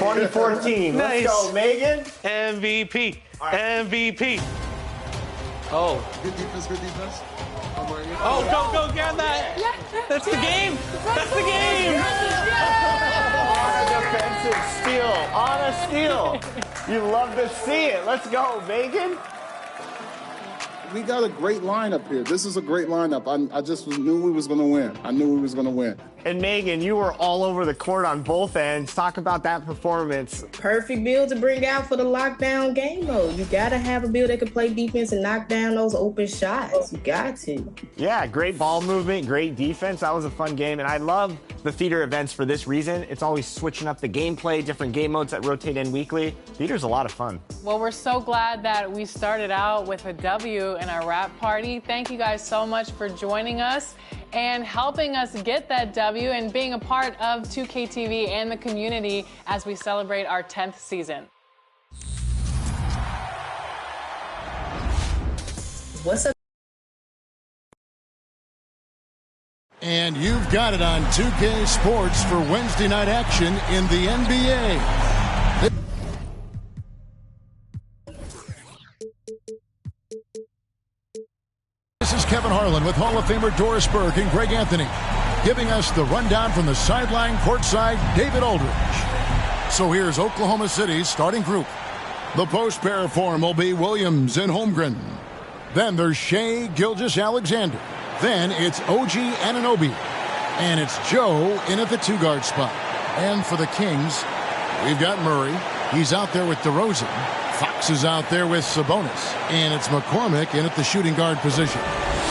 2014. Nice. Let's go, Megan. MVP. Right. MVP. Oh. Good defense, good defense. Oh, go, get that. That's the game. That's the game. On a defensive steal. You love to see it. Let's go, Megan. We got a great lineup here. This is a great lineup. I just knew we was going to win. I knew we was going to win. And Megan, you were all over the court on both ends. Talk about that performance. Perfect build to bring out for the lockdown game mode. You got to have a build that can play defense and knock down those open shots. You got to. Yeah, great ball movement, great defense. That was a fun game. And I love the theater events for this reason. It's always switching up the gameplay, different game modes that rotate in weekly. Theater's a lot of fun. Well, we're so glad that we started out with a W in our wrap party. Thank you guys so much for joining us and helping us get that W and being a part of 2K TV and the community as we celebrate our 10th season. What's up? And you've got it on 2K Sports for Wednesday night action in the NBA. This is Kevin Harlan with Hall of Famer Doris Burke and Greg Anthony, giving us the rundown from the sideline courtside, David Aldridge. So here's Oklahoma City's starting group. The post pair form will be Williams and Holmgren. Then there's Shea Gilgeous-Alexander. Then it's OG Anunoby. And it's Joe in at the two-guard spot. And for the Kings, we've got Murray. He's out there with DeRozan. Fox is out there with Sabonis. And it's McCormick in at the shooting guard position.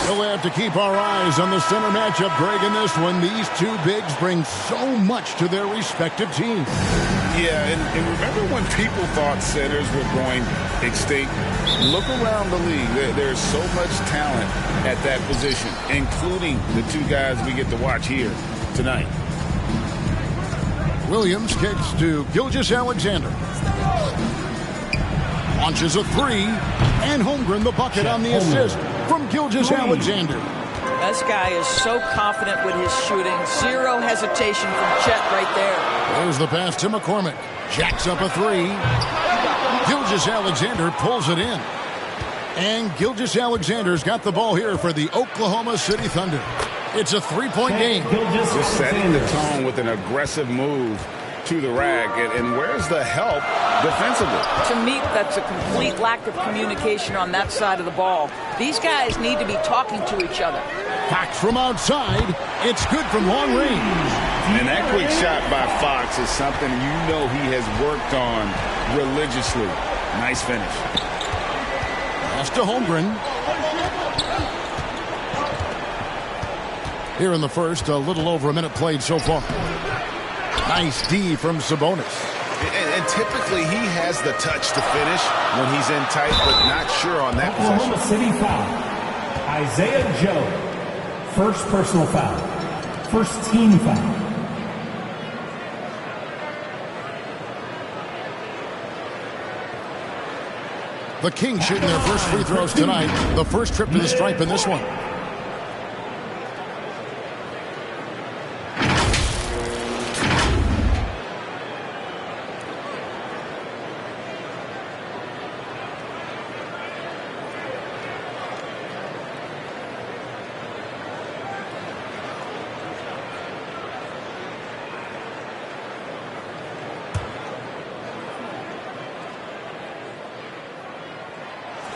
We'll have to keep our eyes on the center matchup, Greg, in this one. These two bigs bring so much to their respective teams. Yeah, and remember when people thought centers were going extinct? Look around the league. There's so much talent at that position, including the two guys we get to watch here tonight. Williams kicks to Gilgeous-Alexander. Launches a three, and Holmgren the bucket on the assist from Gilgeous-Alexander. This guy is so confident with his shooting. Zero hesitation from Chet right there. There's the pass to McCormick. Jacks up a three. Gilgeous-Alexander pulls it in. And Gilgeous-Alexander's got the ball here for the Oklahoma City Thunder. It's a three-point game. Just setting the tone with an aggressive move to the rack. And where's the help defensively? To me, that's a complete lack of communication on that side of the ball. These guys need to be talking to each other. Fox from outside. It's good from long range. And that quick shot by Fox is something you know he has worked on religiously. Nice finish. Pass to Holmgren. Here in the first, a little over a minute played so far. Nice D from Sabonis. And typically he has the touch to finish when he's in tight, but not sure on that Oklahoma possession. City foul. Isaiah Joe. First personal foul. First team foul. The Kings shooting their first free throws tonight. The first trip to the stripe in this one.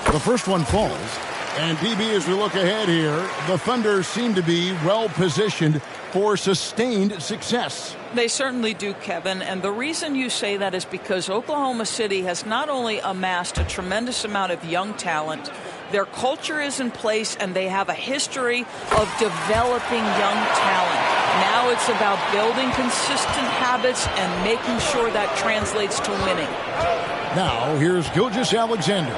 The first one falls. And PB, as we look ahead here, the Thunder seem to be well positioned for sustained success. They certainly do, Kevin. And the reason you say that is because Oklahoma City has not only amassed a tremendous amount of young talent, their culture is in place, and they have a history of developing young talent. Now it's about building consistent habits and making sure that translates to winning. Now, here's Gilgeous-Alexander.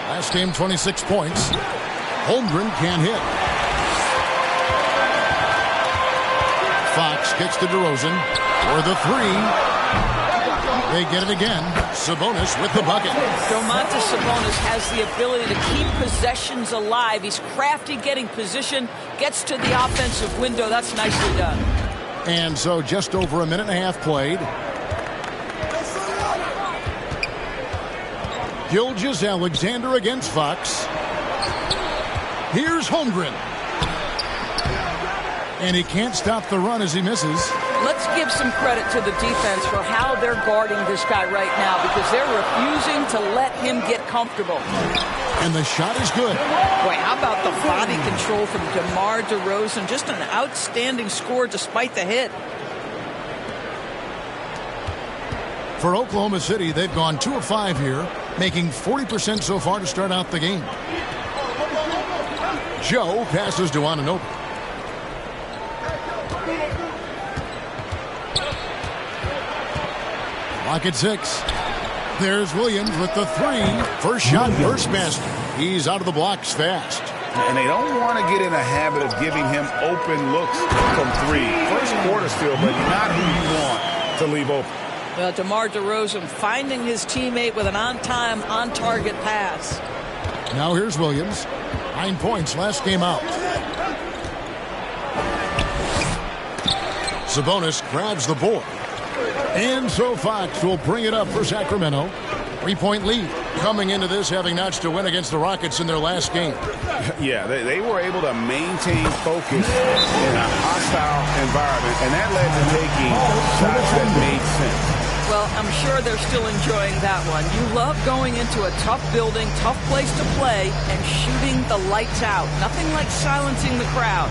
Last game, 26 points. Holmgren can't hit. Fox gets to DeRozan for the three. They get it again. Sabonis with the bucket. Domantas Sabonis has the ability to keep possessions alive. He's crafty getting position, gets to the offensive window. That's nicely done. And so just over a minute and a half played. Gilgeous Alexander against Fox. Here's Holmgren. And he can't stop the run as he misses. Let's give some credit to the defense for how they're guarding this guy right now, because they're refusing to let him get comfortable. And the shot is good. Boy, how about the body control from DeMar DeRozan? Just an outstanding score despite the hit. For Oklahoma City, they've gone 2 of 5 here, making 40% so far to start out the game. Joe passes to Anunoby. Lock at 6. There's Williams with the 3. First shot, first basket. He's out of the blocks fast. And they don't want to get in a habit of giving him open looks from 3. First quarter still, but not who you want to leave open. Well, DeMar DeRozan finding his teammate with an on-time, on-target pass. Now here's Williams. 9 points last game out. Sabonis grabs the board. And so Fox will bring it up for Sacramento. 3-point lead. Coming into this, having notched a win against the Rockets in their last game. Yeah, they were able to maintain focus in a hostile environment, and that led to taking shots that made sense. Well, I'm sure they're still enjoying that one. You love going into a tough building, tough place to play, and shooting the lights out. Nothing like silencing the crowd.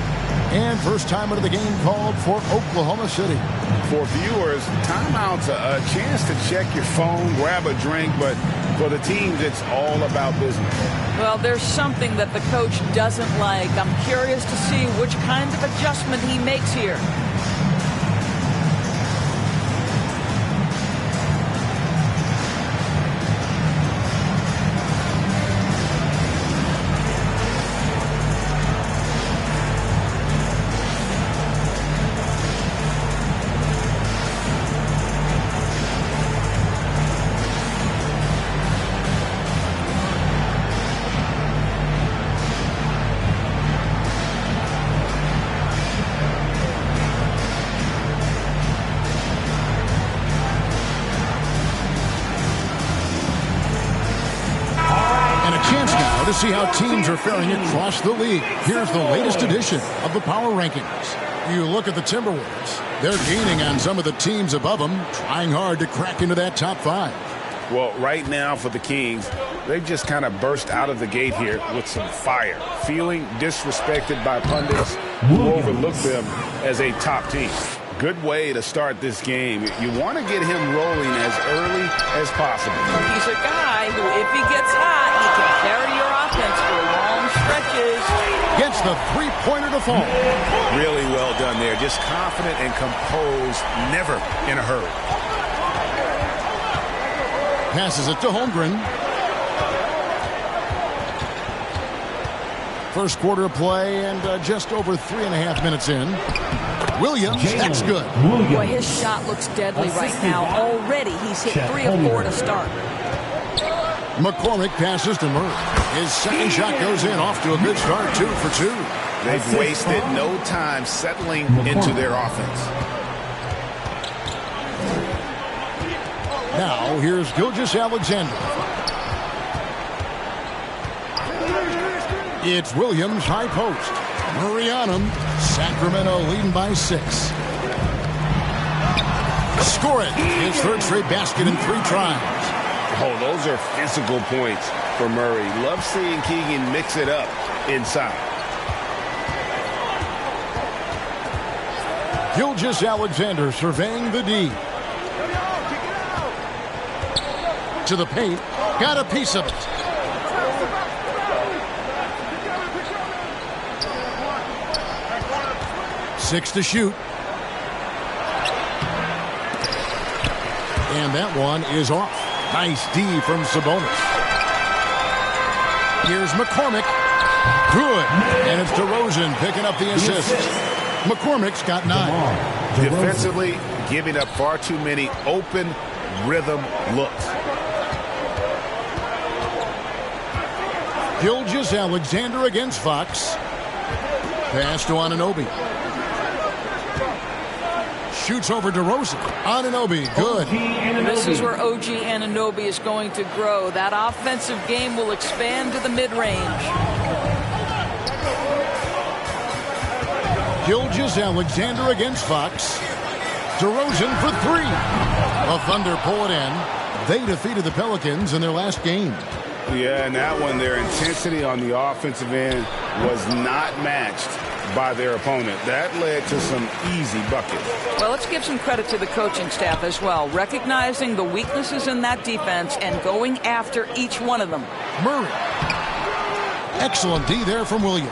And first time of the game called for Oklahoma City. For viewers, timeout's a chance to check your phone, grab a drink, but for the teams, it's all about business. Well, there's something that the coach doesn't like. I'm curious to see which kind of adjustment he makes here. To see how teams are faring across the league. Here's the latest edition of the Power Rankings. You look at the Timberwolves. They're gaining on some of the teams above them, trying hard to crack into that top 5. Well, right now for the Kings, they've just kind of burst out of the gate here with some fire, feeling disrespected by pundits who overlook them as a top team. Good way to start this game. You want to get him rolling as early as possible. He's a guy who, if he gets hot, he can carry your offense for long stretches. Gets the three-pointer to fall. Really well done there. Just confident and composed, never in a hurry. Passes it to Holmgren. First quarter of play and just over 3.5 minutes in. Williams, that's good. Boy, his shot looks deadly right now. Already he's hit 3 of 4 to start. McCormick passes to Murray. His second shot goes in, off to a good start, 2 for 2. They've wasted no time settling into their offense. Now, here's Gilgeous Alexander. It's Williams, high post. Murray on him. Sacramento leading by 6. Score it. His third straight basket in 3 tries. Oh, those are physical points for Murray. Love seeing Keegan mix it up inside. Gilgeous Alexander surveying the D. To the paint. Got a piece of it. Six to shoot. And that one is off. Nice D from Sabonis. Here's McCormick. Good. And it's DeRozan picking up the assist. McCormick's got 9. Defensively, giving up far too many open rhythm looks. Gilgeous Alexander against Fox. Pass to Anunoby. Shoots over DeRozan. Anunoby, good. This is where OG Anunoby is going to grow. That offensive game will expand to the mid-range. Gilgeous-Alexander against Fox. DeRozan for three. The Thunder pull it in. They defeated the Pelicans in their last game. Yeah, and that one, their intensity on the offensive end was not matched by their opponent. That led to some easy buckets. Well, let's give some credit to the coaching staff as well, recognizing the weaknesses in that defense and going after each one of them. Murray. Excellent D there from Williams.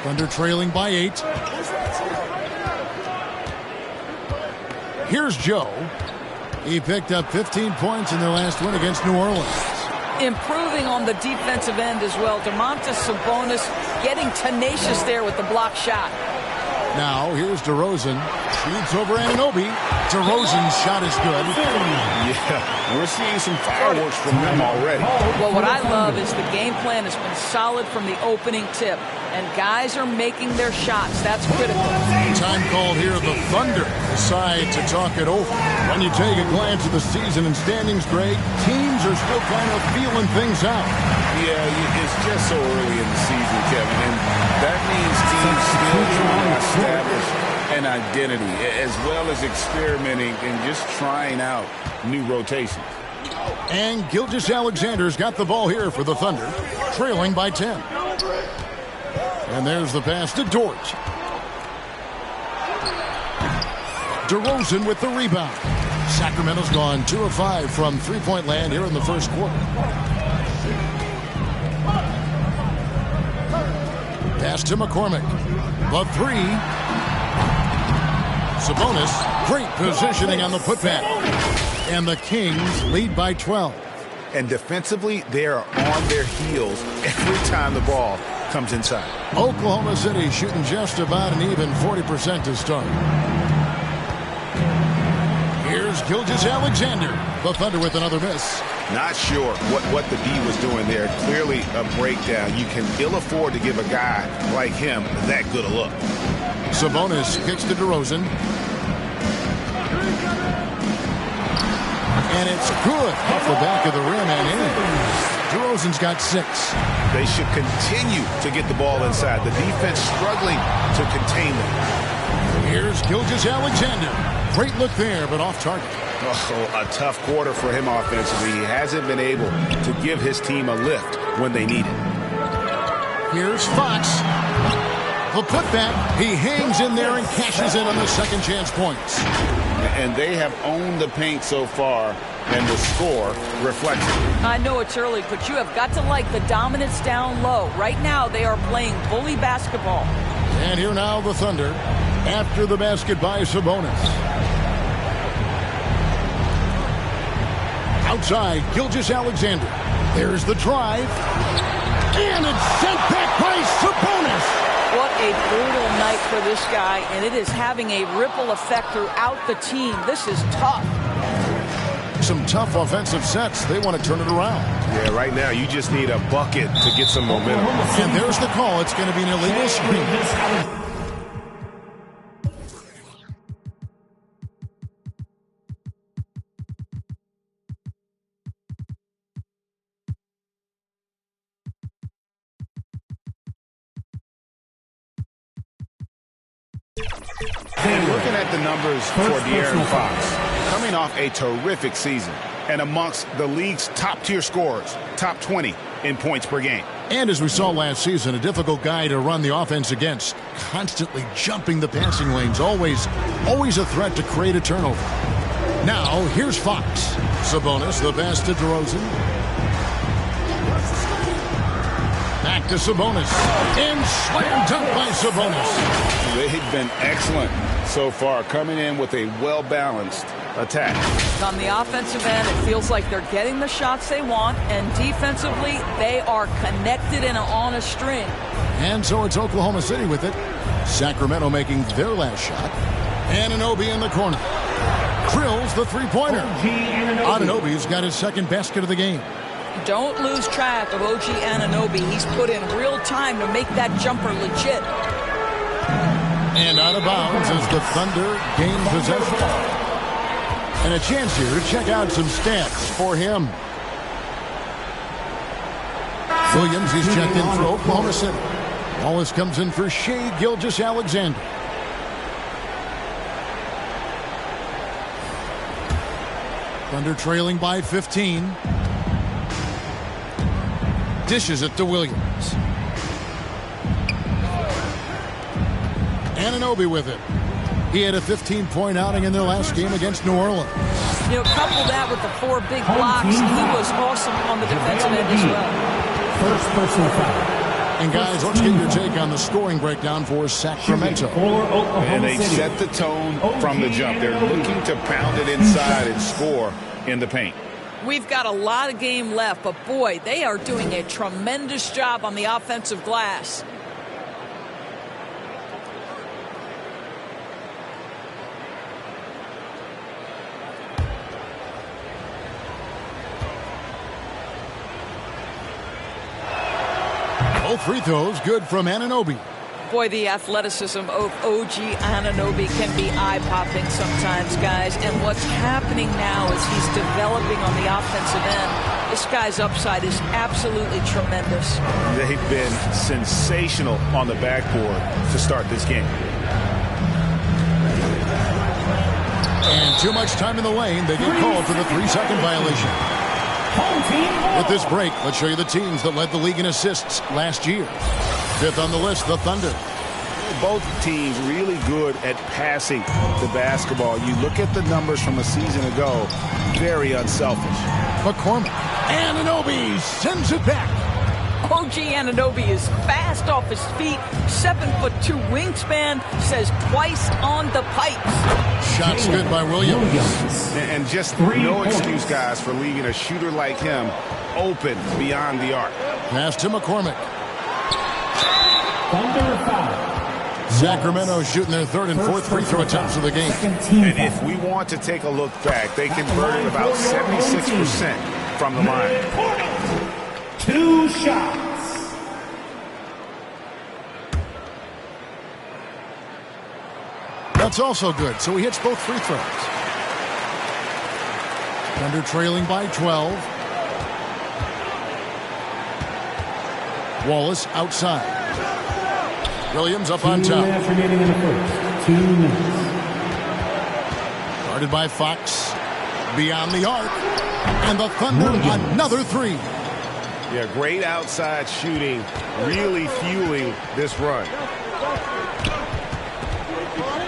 Thunder trailing by 8. Here's Joe. He picked up 15 points in their last win against New Orleans. Improving on the defensive end as well. Domantas Sabonis getting tenacious there with the block shot. Now, here's DeRozan. Shoots over Anunoby. DeRozan's shot is good. Yeah, we're seeing some fireworks from them already. Well, what I love is the game plan has been solid from the opening tip. And guys are making their shots. That's critical. Time called here. The Thunder decide to talk it over. When you take a glance at the season and standings, Greg, teams are still kind of feeling things out. Yeah, it's just so early in the season, Kevin. And that means teams still trying to establish an identity, as well as experimenting and just trying out new rotations. And Gilgeous-Alexander's got the ball here for the Thunder, trailing by 10. And there's the pass to Dort. DeRozan with the rebound. Sacramento's gone 2 of 5 from three-point land here in the first quarter. Pass to McCormick. The three. Sabonis, great positioning on the putback. And the Kings lead by 12. And defensively, they are on their heels every time the ball comes inside. Oklahoma City shooting just about an even 40% to start. Here's Gilgeous-Alexander. The Thunder with another miss. Not sure what the D was doing there. Clearly a breakdown. You can ill afford to give a guy like him that good a look. Sabonis kicks to DeRozan. And it's good off the back of the rim and in. DeRozan's got 6. They should continue to get the ball inside. The defense struggling to contain them. Here's Gilgeous-Alexander. Great look there, but off target. Oh, a tough quarter for him offensively. He hasn't been able to give his team a lift when they need it. Here's Fox. The putback. He hangs in there and cashes in on the second chance points. And they have owned the paint so far, and the score reflects it. I know it's early, but you have got to like the dominance down low. Right now, they are playing bully basketball. And here now the Thunder after the basket by Sabonis. Outside, Gilgeous-Alexander. There's the drive. And it's sent back by Sabonis. What a brutal night for this guy, and it is having a ripple effect throughout the team. This is tough. Some tough offensive sets. They want to turn it around. Yeah, right now you just need a bucket to get some momentum. And there's the call. It's going to be an illegal screen. And looking at the numbers for De'Aaron Fox, coming off a terrific season and amongst the league's top-tier scorers, top 20 in points per game. And as we saw last season, a difficult guy to run the offense against, constantly jumping the passing lanes, always a threat to create a turnover. Now, here's Fox. Sabonis, the pass to DeRozan. Back to Sabonis. And slam dunk by Sabonis. They've been excellent so far, coming in with a well-balanced attack. On the offensive end, it feels like they're getting the shots they want, and defensively, they are connected and on a string. And so it's Oklahoma City with it. Sacramento making their last shot. Anunoby in the corner. Drills the three-pointer. Anunoby's got his second basket of the game. Don't lose track of OG Anunoby. He's put in real time to make that jumper legit. And out of bounds as the Thunder gain possession. And a chance here to check out some stats for him. Williams, he's checked in for Oklahoma City. Wallace comes in for Shea Gilgeous-Alexander. Thunder trailing by 15. Dishes it to Williams. Anunoby with it. He had a 15-point outing in their last game against New Orleans. You know, couple that with the 4 big blocks. He was awesome on the defensive end as well. First personal foul. And guys, let's get your take on the scoring breakdown for Sacramento. And they set the tone from the jump. They're looking to pound it inside and score in the paint. We've got a lot of game left, but boy, they are doing a tremendous job on the offensive glass. Both free throws good from Anunoby. Boy, the athleticism of OG Anunoby can be eye-popping sometimes, guys. And what's happening now is he's developing on the offensive end. This guy's upside is absolutely tremendous. They've been sensational on the backboard to start this game. And too much time in the lane. They get called for the 3-second violation. With this break, let's show you the teams that led the league in assists last year. 5th on the list, the Thunder. Both teams really good at passing the basketball. You look at the numbers from a season ago, very unselfish. McCormick. Anunoby sends it back. OG Anunoby is fast off his feet, 7'2" wingspan, says twice on the pipes. Shots good by Williams. And just no excuse, guys, for leaving a shooter like him open beyond the arc. Pass to McCormick. Thunder foul. Sacramento shooting their 3rd and 4th free throw attempts of the game. And if we want to take a look back, they converted about 76% from the line. 2 shots. That's also good, so he hits both free throws. Thunder trailing by 12. Wallace outside. Williams up on top. 2 minutes remaining in the first. 2 minutes. Guarded by Fox. Beyond the arc. And the Thunder, another 3. Yeah, great outside shooting, really fueling this run.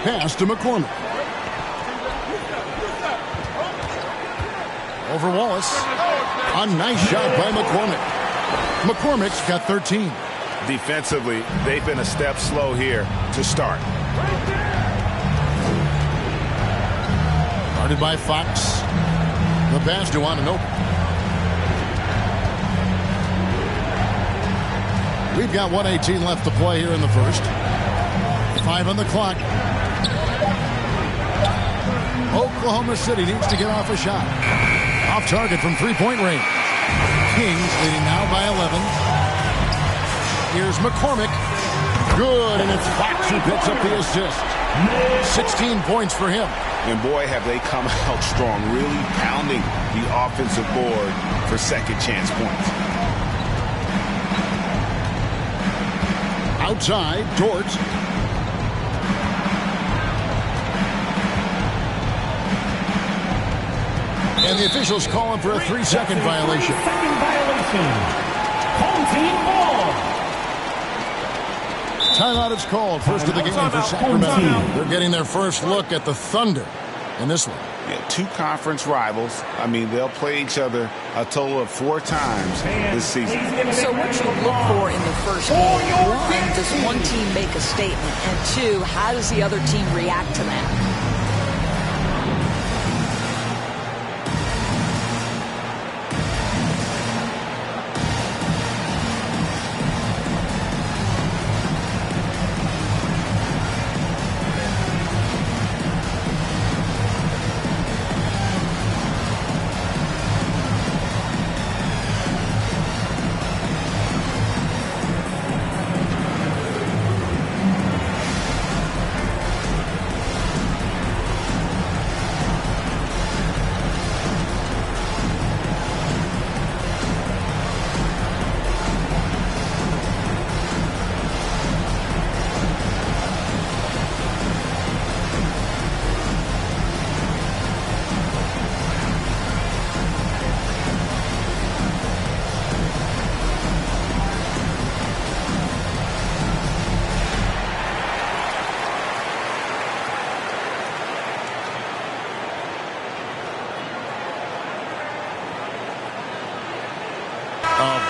Pass to McCormick. Over Wallace. A nice shot by McCormick. McCormick's got 13. Defensively, they've been a step slow here to start. Guarded by Fox. The pass to Anunoby. We've got 1:18 left to play here in the first. 5 on the clock. Oklahoma City needs to get off a shot. Off target from 3-point range. Kings leading now by 11. Here's McCormick. Good, and it's Fox who picks up the assist. 16 points for him. And boy, have they come out strong, really pounding the offensive board for second chance points. Outside, Dort. And the officials calling for a 3-second violation. 3-second violation. Home team ball. Timeout is called. First of the game for Sacramento. They're getting their first look at the Thunder in this one. Yeah, 2 conference rivals. I mean, they'll play each other a total of 4 times this season. So what you look for in the first game, 1, does one team make a statement? And 2, how does the other team react to that?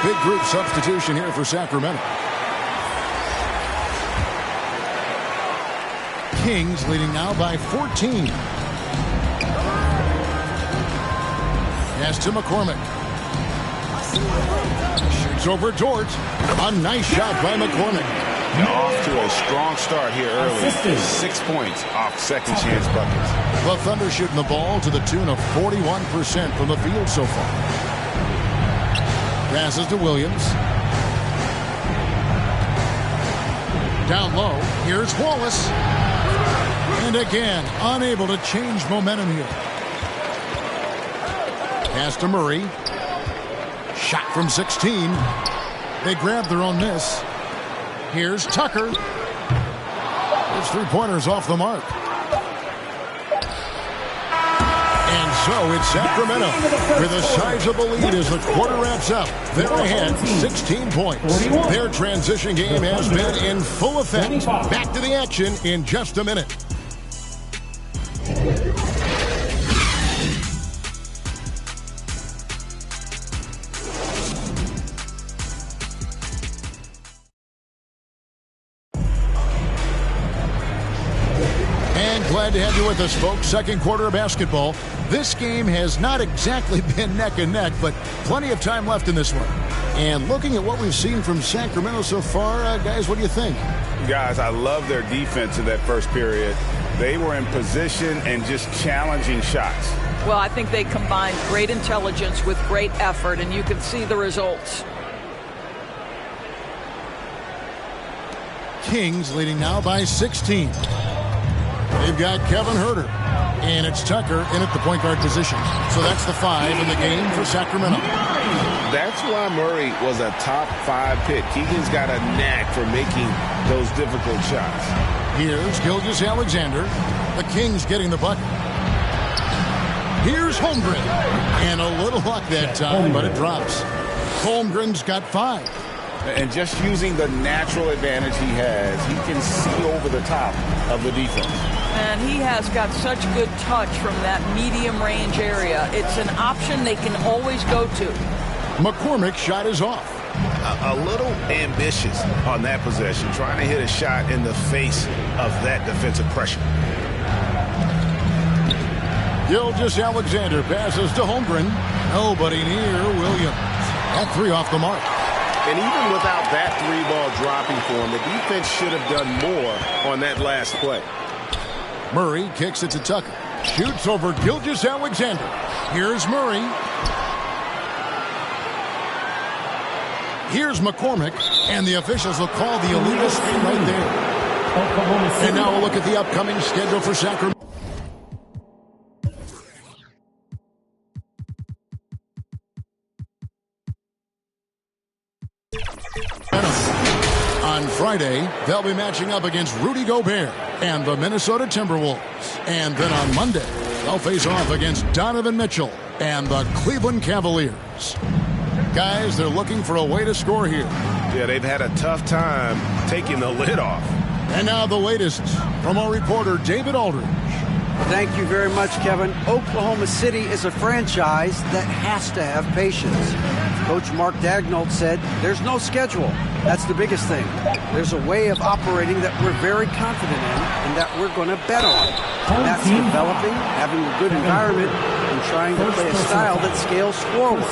Big group substitution here for Sacramento. Kings leading now by 14. Pass to McCormick. Shoots over Dort. A nice shot by McCormick. Off to a strong start here early. 6 points off second chance buckets. The Thunder shooting the ball to the tune of 41% from the field so far. Passes to Williams. Down low. Here's Wallace. And again, unable to change momentum here. Pass to Murray. Shot from 16. They grab their own miss. Here's Tucker. His three-pointers off the mark. And so it's Sacramento with a sizable lead as the quarter wraps up. They're ahead 16 points. Their transition game has been in full effect. Back to the action in just a minute. Glad to have you with us, folks. Second quarter of basketball. This game has not exactly been neck and neck, but plenty of time left in this one. And looking at what we've seen from Sacramento so far, guys, what do you think? Guys, I love their defense in that first period. They were in position and just challenging shots. Well, I think they combined great intelligence with great effort, and you can see the results. Kings leading now by 16. They've got Kevin Huerter, and it's Tucker in at the point guard position. So that's the 5 in the game for Sacramento. That's why Murray was a top 5 pick. Keegan's got a knack for making those difficult shots. Here's Gilgeous-Alexander. The Kings getting the bucket. Here's Holmgren. And a little luck that time, but it drops. Holmgren's got 5. And just using the natural advantage he has, he can see over the top of the defense. And he has got such good touch from that medium range area. It's an option they can always go to. McCormick's shot is off. A little ambitious on that possession, trying to hit a shot in the face of that defensive pressure. Gilgeous-Alexander passes to Holmgren. Nobody near Williams. That 3 off the mark. And even without that 3-ball dropping for him, the defense should have done more on that last play. Murray kicks it to Tucker. Shoots over Gilgeous-Alexander. Here's Murray. Here's McCormick. And the officials will call the illegal screen right there. And now we'll look at the upcoming schedule for Sacramento. On Friday, they'll be matching up against Rudy Gobert and the Minnesota Timberwolves. And then on Monday, they'll face off against Donovan Mitchell and the Cleveland Cavaliers. Guys, they're looking for a way to score here. Yeah, they've had a tough time taking the lid off. And now the latest from our reporter, David Aldridge. Thank you very much, Kevin. Oklahoma City is a franchise that has to have patience. Coach Mark Daigneault said, there's no schedule. That's the biggest thing. There's a way of operating that we're very confident in and that we're going to bet on. And that's developing, having a good environment, and trying to play a style that scales forward.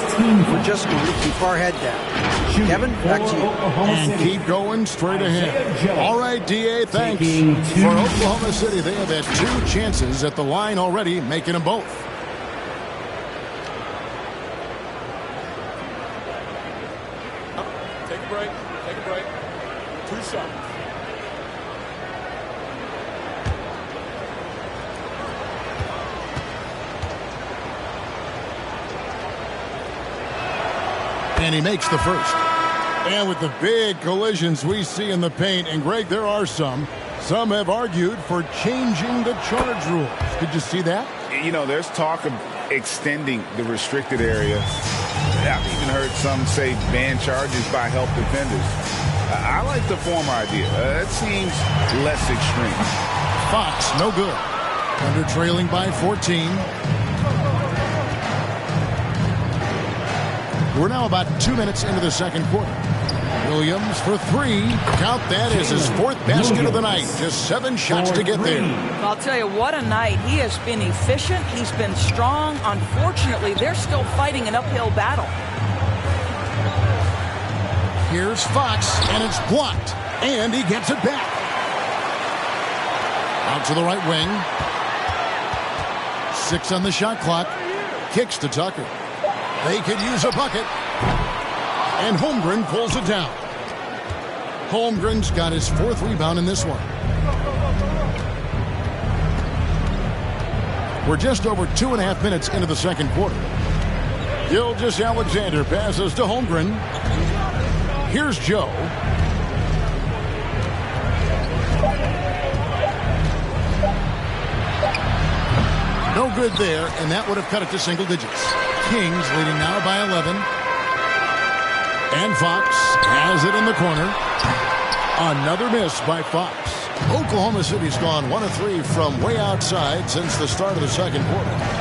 We're just going to keep our head down. Kevin, back to you. And keep going straight ahead. All right, D.A., thanks. For Oklahoma City, they have had 2 chances at the line already, making them both. Take a break. Take a break. 2 shots. And he makes the first. And with the big collisions we see in the paint, and Greg, there are some have argued for changing the charge rules. Did you see that? You know, there's talk of extending the restricted area. I've even heard some say ban charges by help defenders. I like the former idea. It seems less extreme. Fox, no good. Thunder trailing by 14. We're now about 2 minutes into the second quarter. Williams for three. Count that as his fourth basket of the night. Just 7 shots to get there. I'll tell you, what a night. He has been efficient. He's been strong. Unfortunately, they're still fighting an uphill battle. Here's Fox, and it's blocked. And he gets it back. Out to the right wing. 6 on the shot clock. Kicks to Tucker. They could use a bucket. And Holmgren pulls it down. Holmgren's got his 4th rebound in this one. We're just over 2.5 minutes into the second quarter. Gilgeous-Alexander passes to Holmgren. Here's Joe. No good there, and that would have cut it to single digits. Kings leading now by 11. And Fox has it in the corner. Another miss by Fox. Oklahoma City's gone 1 of 3 from way outside since the start of the second quarter.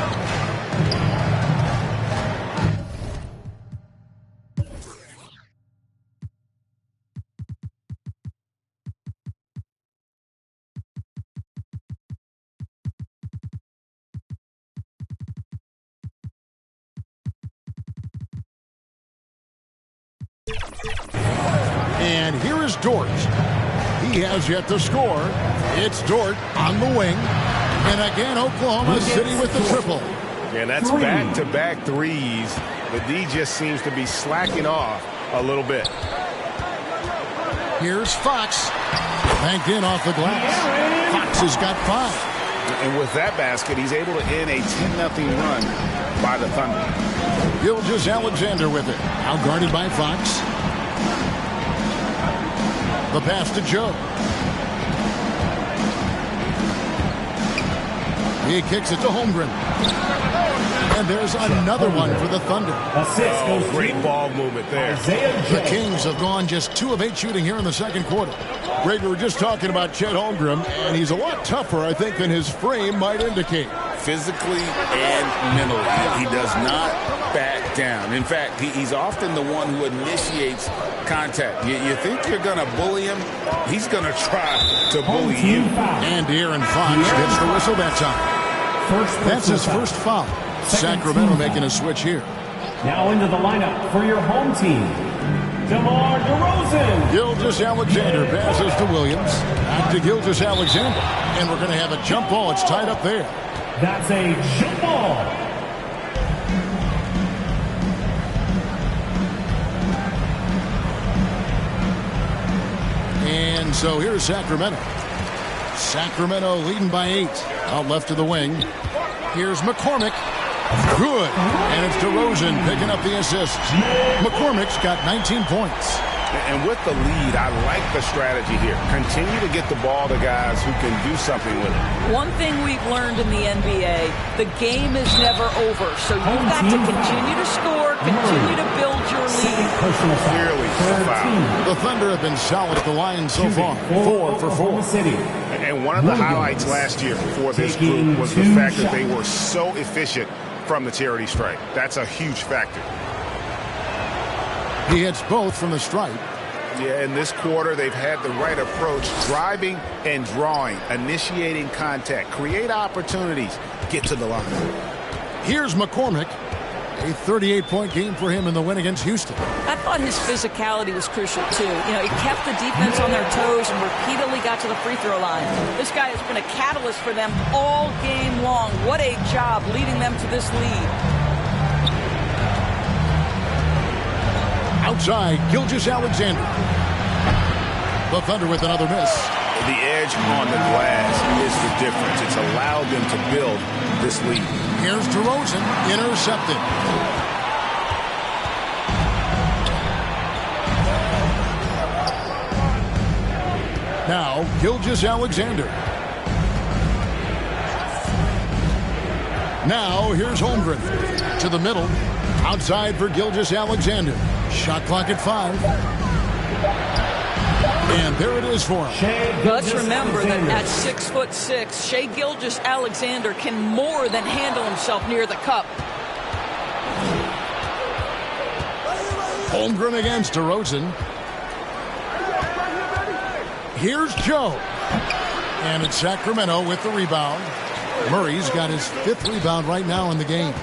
And here is Dort. He has yet to score. It's Dort on the wing. And again, Oklahoma City with the triple. Yeah, that's back-to-back threes. The D just seems to be slacking off a little bit. Here's Fox. Banked in off the glass. Fox has got 5. And with that basket, he's able to end a 10-0 run by the Thunder. Gilgeous-Alexander with it. Now guarded by Fox. The pass to Joe. He kicks it to Holmgren. And there's another one for the Thunder. Oh, great ball movement there. The Kings have gone just 2 of 8 shooting here in the second quarter. Greg, we were just talking about Chet Holmgren, and he's a lot tougher, I think, than his frame might indicate. Physically and mentally, he does not back down. In fact, he's often the one who initiates contact. You think you're going to bully him, he's going to try to bully you. And Aaron Fox gets the whistle that time. That's his first foul. Sacramento making a switch here. Now into the lineup for your home team, DeMar DeRozan. Gilgeous-Alexander passes to Williams. Back to Gilgeous-Alexander. And we're going to have a jump ball. It's tied up there. That's a jump ball. And so here's Sacramento. Sacramento leading by 8. Out left of the wing. Here's McCormick. Good. And it's DeRozan picking up the assist. McCormick's got 19 points. And with the lead, I like the strategy here. Continue to get the ball to guys who can do something with it. One thing we've learned in the NBA, the game is never over. So you've got to continue to score, continue to build your lead. Clearly, the Thunder have been solid at the line so far. 4 for 4. And one of the highlights last year for this group was the fact that they were so efficient from the charity stripe. That's a huge factor. He hits both from the stripe. Yeah, in this quarter, they've had the right approach. Driving and drawing, initiating contact, create opportunities, get to the line. Here's McCormick. A 38-point game for him in the win against Houston. I thought his physicality was crucial, too. You know, he kept the defense on their toes and repeatedly got to the free throw line. This guy has been a catalyst for them all game long. What a job leading them to this lead. Outside, Gilgeous-Alexander. The Thunder with another miss. The edge on the glass is the difference. It's allowed them to build this lead. Here's DeRozan, intercepted. Now, Gilgeous-Alexander. Now, here's Holmgren. To the middle. Outside for Gilgeous-Alexander. Shot clock at 5. And there it is for him. Let's remember that at 6'6", Shai Gilgeous-Alexander can more than handle himself near the cup. Holmgren against DeRozan. Here's Joe. And it's Sacramento with the rebound. Murray's got his 5th rebound right now in the game.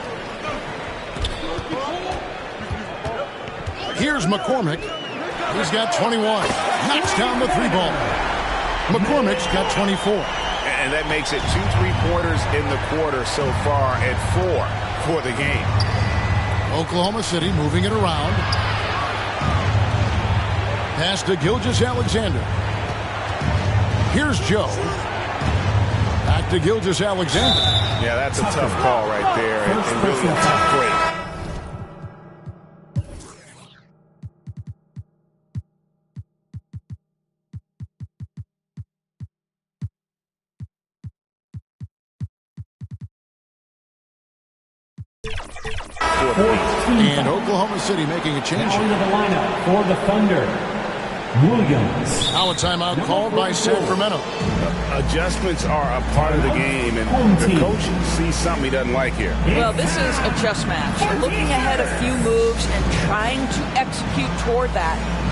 Here's McCormick. He's got 21. Knocks down the 3-ball. McCormick's got 24. And that makes it 2 3-pointers in the quarter so far and 4 for the game. Oklahoma City moving it around. Pass to Gilgeous-Alexander. Here's Joe. Back to Gilgeous-Alexander. Yeah, that's a tough call right there. And really a tough break. And Oklahoma City making a change. Now into the lineup for the Thunder, Williams. Now a timeout called by Sacramento. Adjustments are a part of the game, and the coach sees something he doesn't like here. Well, this is a chess match. You're looking ahead a few moves and trying to execute toward that.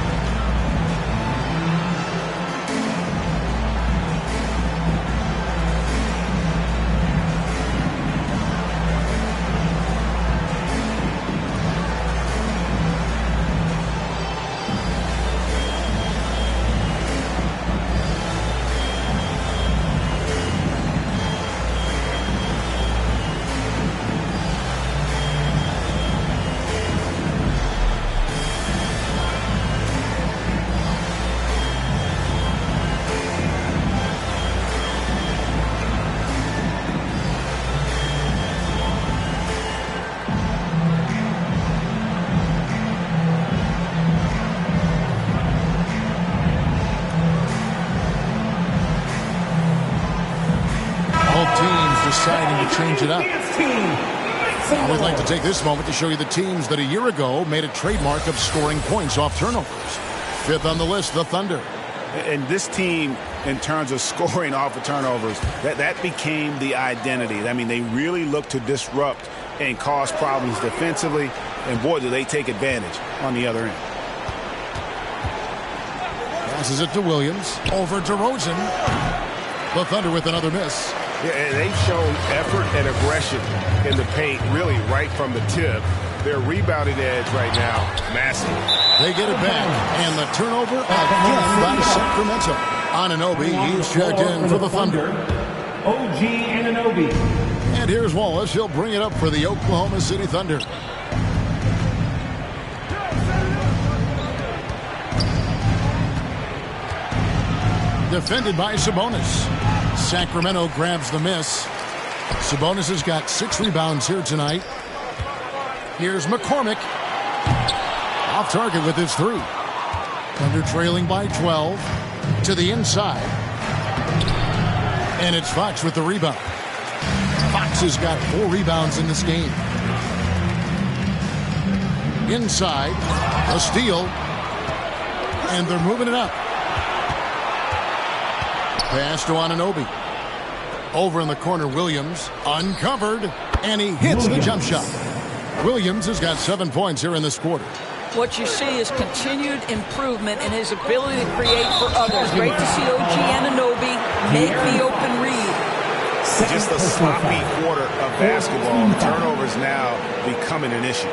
Deciding to change it up. I would like to take this moment to show you the teams that a year ago made a trademark of scoring points off turnovers. 5th on the list, the Thunder. And this team, in terms of scoring off of turnovers, that became the identity. I mean, they really look to disrupt and cause problems defensively, and boy, do they take advantage on the other end. Passes it to Williams. Over to DeRozan. The Thunder with another miss. Yeah, and they've shown effort and aggression in the paint, really right from the tip. Their rebounding edge right now, massive. They get it back, and the turnover again by Sacramento. Anunoby, he's checked in for the Thunder. OG Anunoby. And here's Wallace. He'll bring it up for the Oklahoma City Thunder. Defended by Sabonis. Sacramento grabs the miss. Sabonis has got 6 rebounds here tonight. Here's McCormick. Off target with his 3. Thunder trailing by 12. To the inside. And it's Fox with the rebound. Fox has got 4 rebounds in this game. Inside. A steal. And they're moving it up. Pass to Anunoby. Over in the corner, Williams. Uncovered. And he hits the jump shot. Williams has got 7 points here in this quarter. What you see is continued improvement in his ability to create for others. Great to see OG Anunoby make the open read. Just a sloppy quarter of basketball. Turnovers now becoming an issue.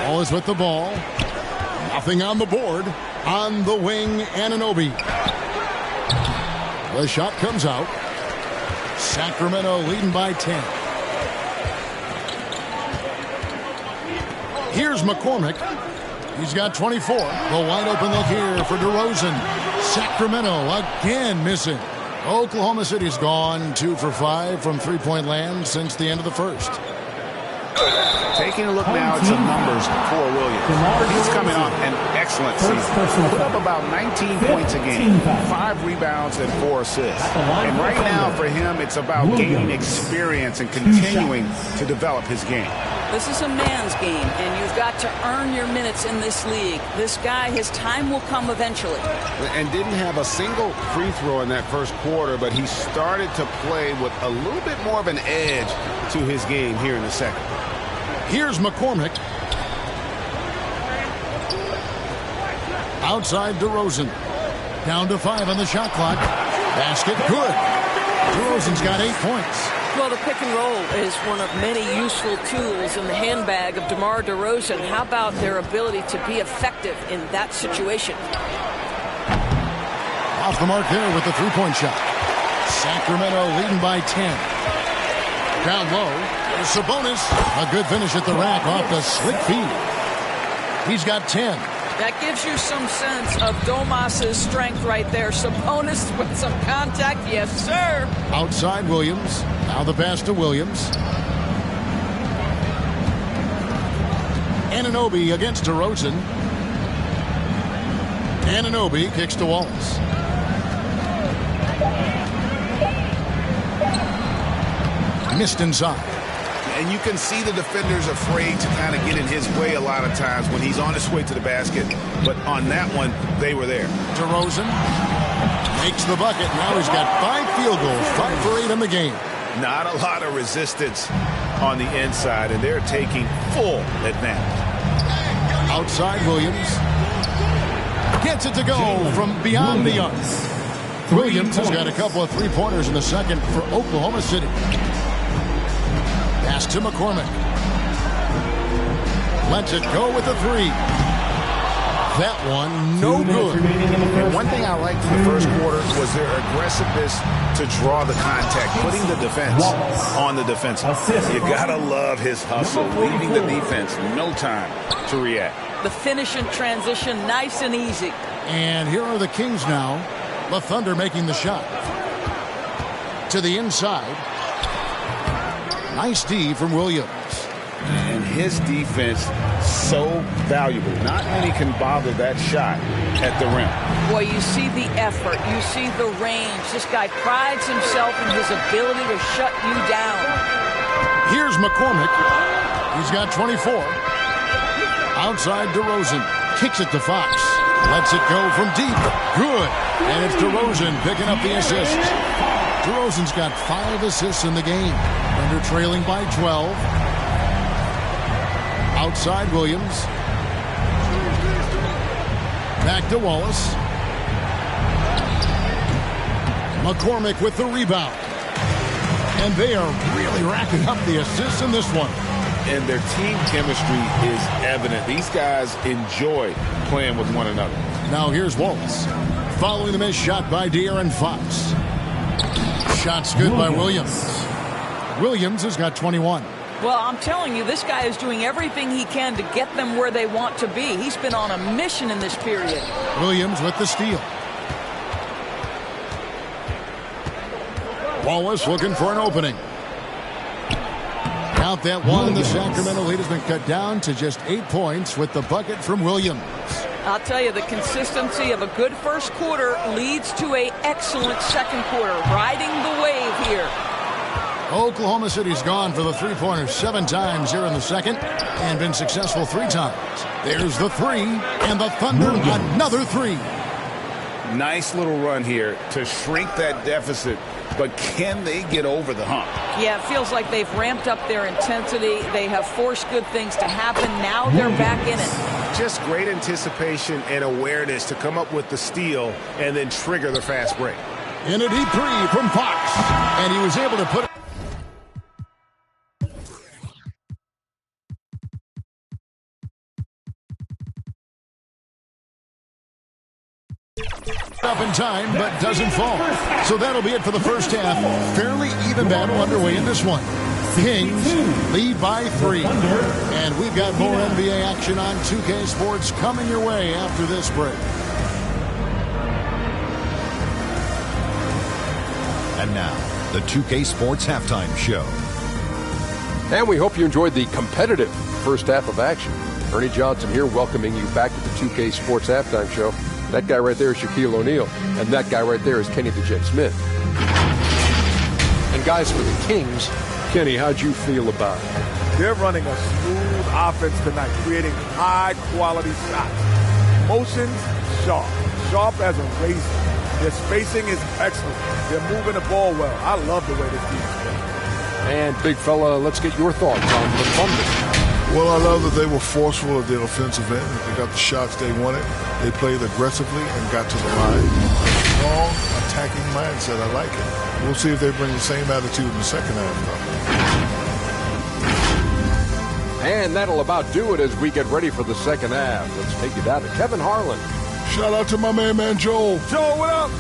Wallace with the ball. Nothing on the board. On the wing, Anunoby. The shot comes out. Sacramento leading by 10. Here's McCormick. He's got 24. The wide open look here for DeRozan. Sacramento again missing. Oklahoma City's gone 2 for 5 from three-point land since the end of the first. Taking a look now at some numbers for Williams. He's coming off an excellent season. Put up about 19 points a game, 5 rebounds and 4 assists. And right now for him, it's about gaining experience and continuing to develop his game. This is a man's game, and you've got to earn your minutes in this league. This guy, his time will come eventually. And didn't have a single free throw in that first quarter, but he started to play with a little bit more of an edge to his game here in the second. Here's McCormick. Outside DeRozan. Down to 5 on the shot clock. Basket good. DeRozan's got 8 points. Well, the pick and roll is one of many useful tools in the handbag of DeMar DeRozan. How about their ability to be effective in that situation? Off the mark there with the three-point shot. Sacramento leading by 10. Down low. There's Sabonis. A good finish at the rack off the slick feed. He's got 10. That gives you some sense of Domas's strength right there. Sabonis with some contact. Yes, sir. Outside Williams. Now the pass to Williams. Anunoby against DeRozan. Anunoby kicks to Wallace. Missed inside. And you can see the defenders afraid to kind of get in his way a lot of times when he's on his way to the basket. But on that one, they were there. DeRozan makes the bucket. Now he's got 5 field goals, 5 for 8 in the game. Not a lot of resistance on the inside, and they're taking full advantage. Outside Williams. Gets it to go from beyond the arc. Williams has got a couple of three-pointers in the second for Oklahoma City. Pass to McCormick. Lets it go with the 3. That one, no good. And one thing I liked in the first quarter was their aggressiveness to draw the contact, putting the defense on the defensive. You gotta love his hustle, leaving the defense no time to react. The finish in transition, nice and easy. And here are the Kings now. The Thunder making the shot. To the inside. Nice D from Williams. And his defense so valuable. Not many can bother that shot at the rim. Boy, you see the effort. You see the range. This guy prides himself in his ability to shut you down. Here's McCormick. He's got 24. Outside DeRozan. Kicks it to Fox. Lets it go from deep. Good. And it's DeRozan picking up the assist. DeRozan's got 5 assists in the game. Thunder trailing by 12. Outside Williams. Back to Wallace. McCormick with the rebound. And they are really racking up the assists in this one. And their team chemistry is evident. These guys enjoy playing with one another. Now here's Wallace. Following the missed shot by De'Aaron Fox. Shot's good by Williams. Williams has got 21. Well, I'm telling you, this guy is doing everything he can to get them where they want to be. He's been on a mission in this period. Williams with the steal. Wallace looking for an opening. Count that one. The Sacramento lead has been cut down to just 8 points with the bucket from Williams. I'll tell you, the consistency of a good first quarter leads to an excellent second quarter. Riding the wave here. Oklahoma City's gone for the three-pointers 7 times here in the second and been successful 3 times. There's the 3, and the Thunder another 3. Nice little run here to shrink that deficit, but can they get over the hump? Yeah, it feels like they've ramped up their intensity. They have forced good things to happen. Now they're back in it. Just great anticipation and awareness to come up with the steal and then trigger the fast break. In a deep 3 from Fox, and he was able to put it up in time, but doesn't fall. So that'll be it for the first half. Fairly even battle underway in this one. Kings lead by 3. And we've got more NBA action on 2K Sports coming your way after this break. And now, the 2K Sports Halftime Show. And we hope you enjoyed the competitive first half of action. Ernie Johnson here, welcoming you back to the 2K Sports Halftime Show. That guy right there is Shaquille O'Neal, and that guy right there is Kenny the Jet Smith. And guys, for the Kings, Kenny, how'd you feel about They're running a smooth offense tonight, creating high-quality shots. Motions, sharp as a razor. Their spacing is excellent. They're moving the ball well. I love the way this team is playing. And, big fella, let's get your thoughts on the Thunder. Well, I love that they were forceful at their offensive end. They got the shots they wanted. They played aggressively and got to the line. Strong attacking mindset. I like it. We'll see if they bring the same attitude in the second half, though. And that'll about do it as we get ready for the second half. Let's take you down to Kevin Harlan. Shout out to my man Joel. Joel, what up?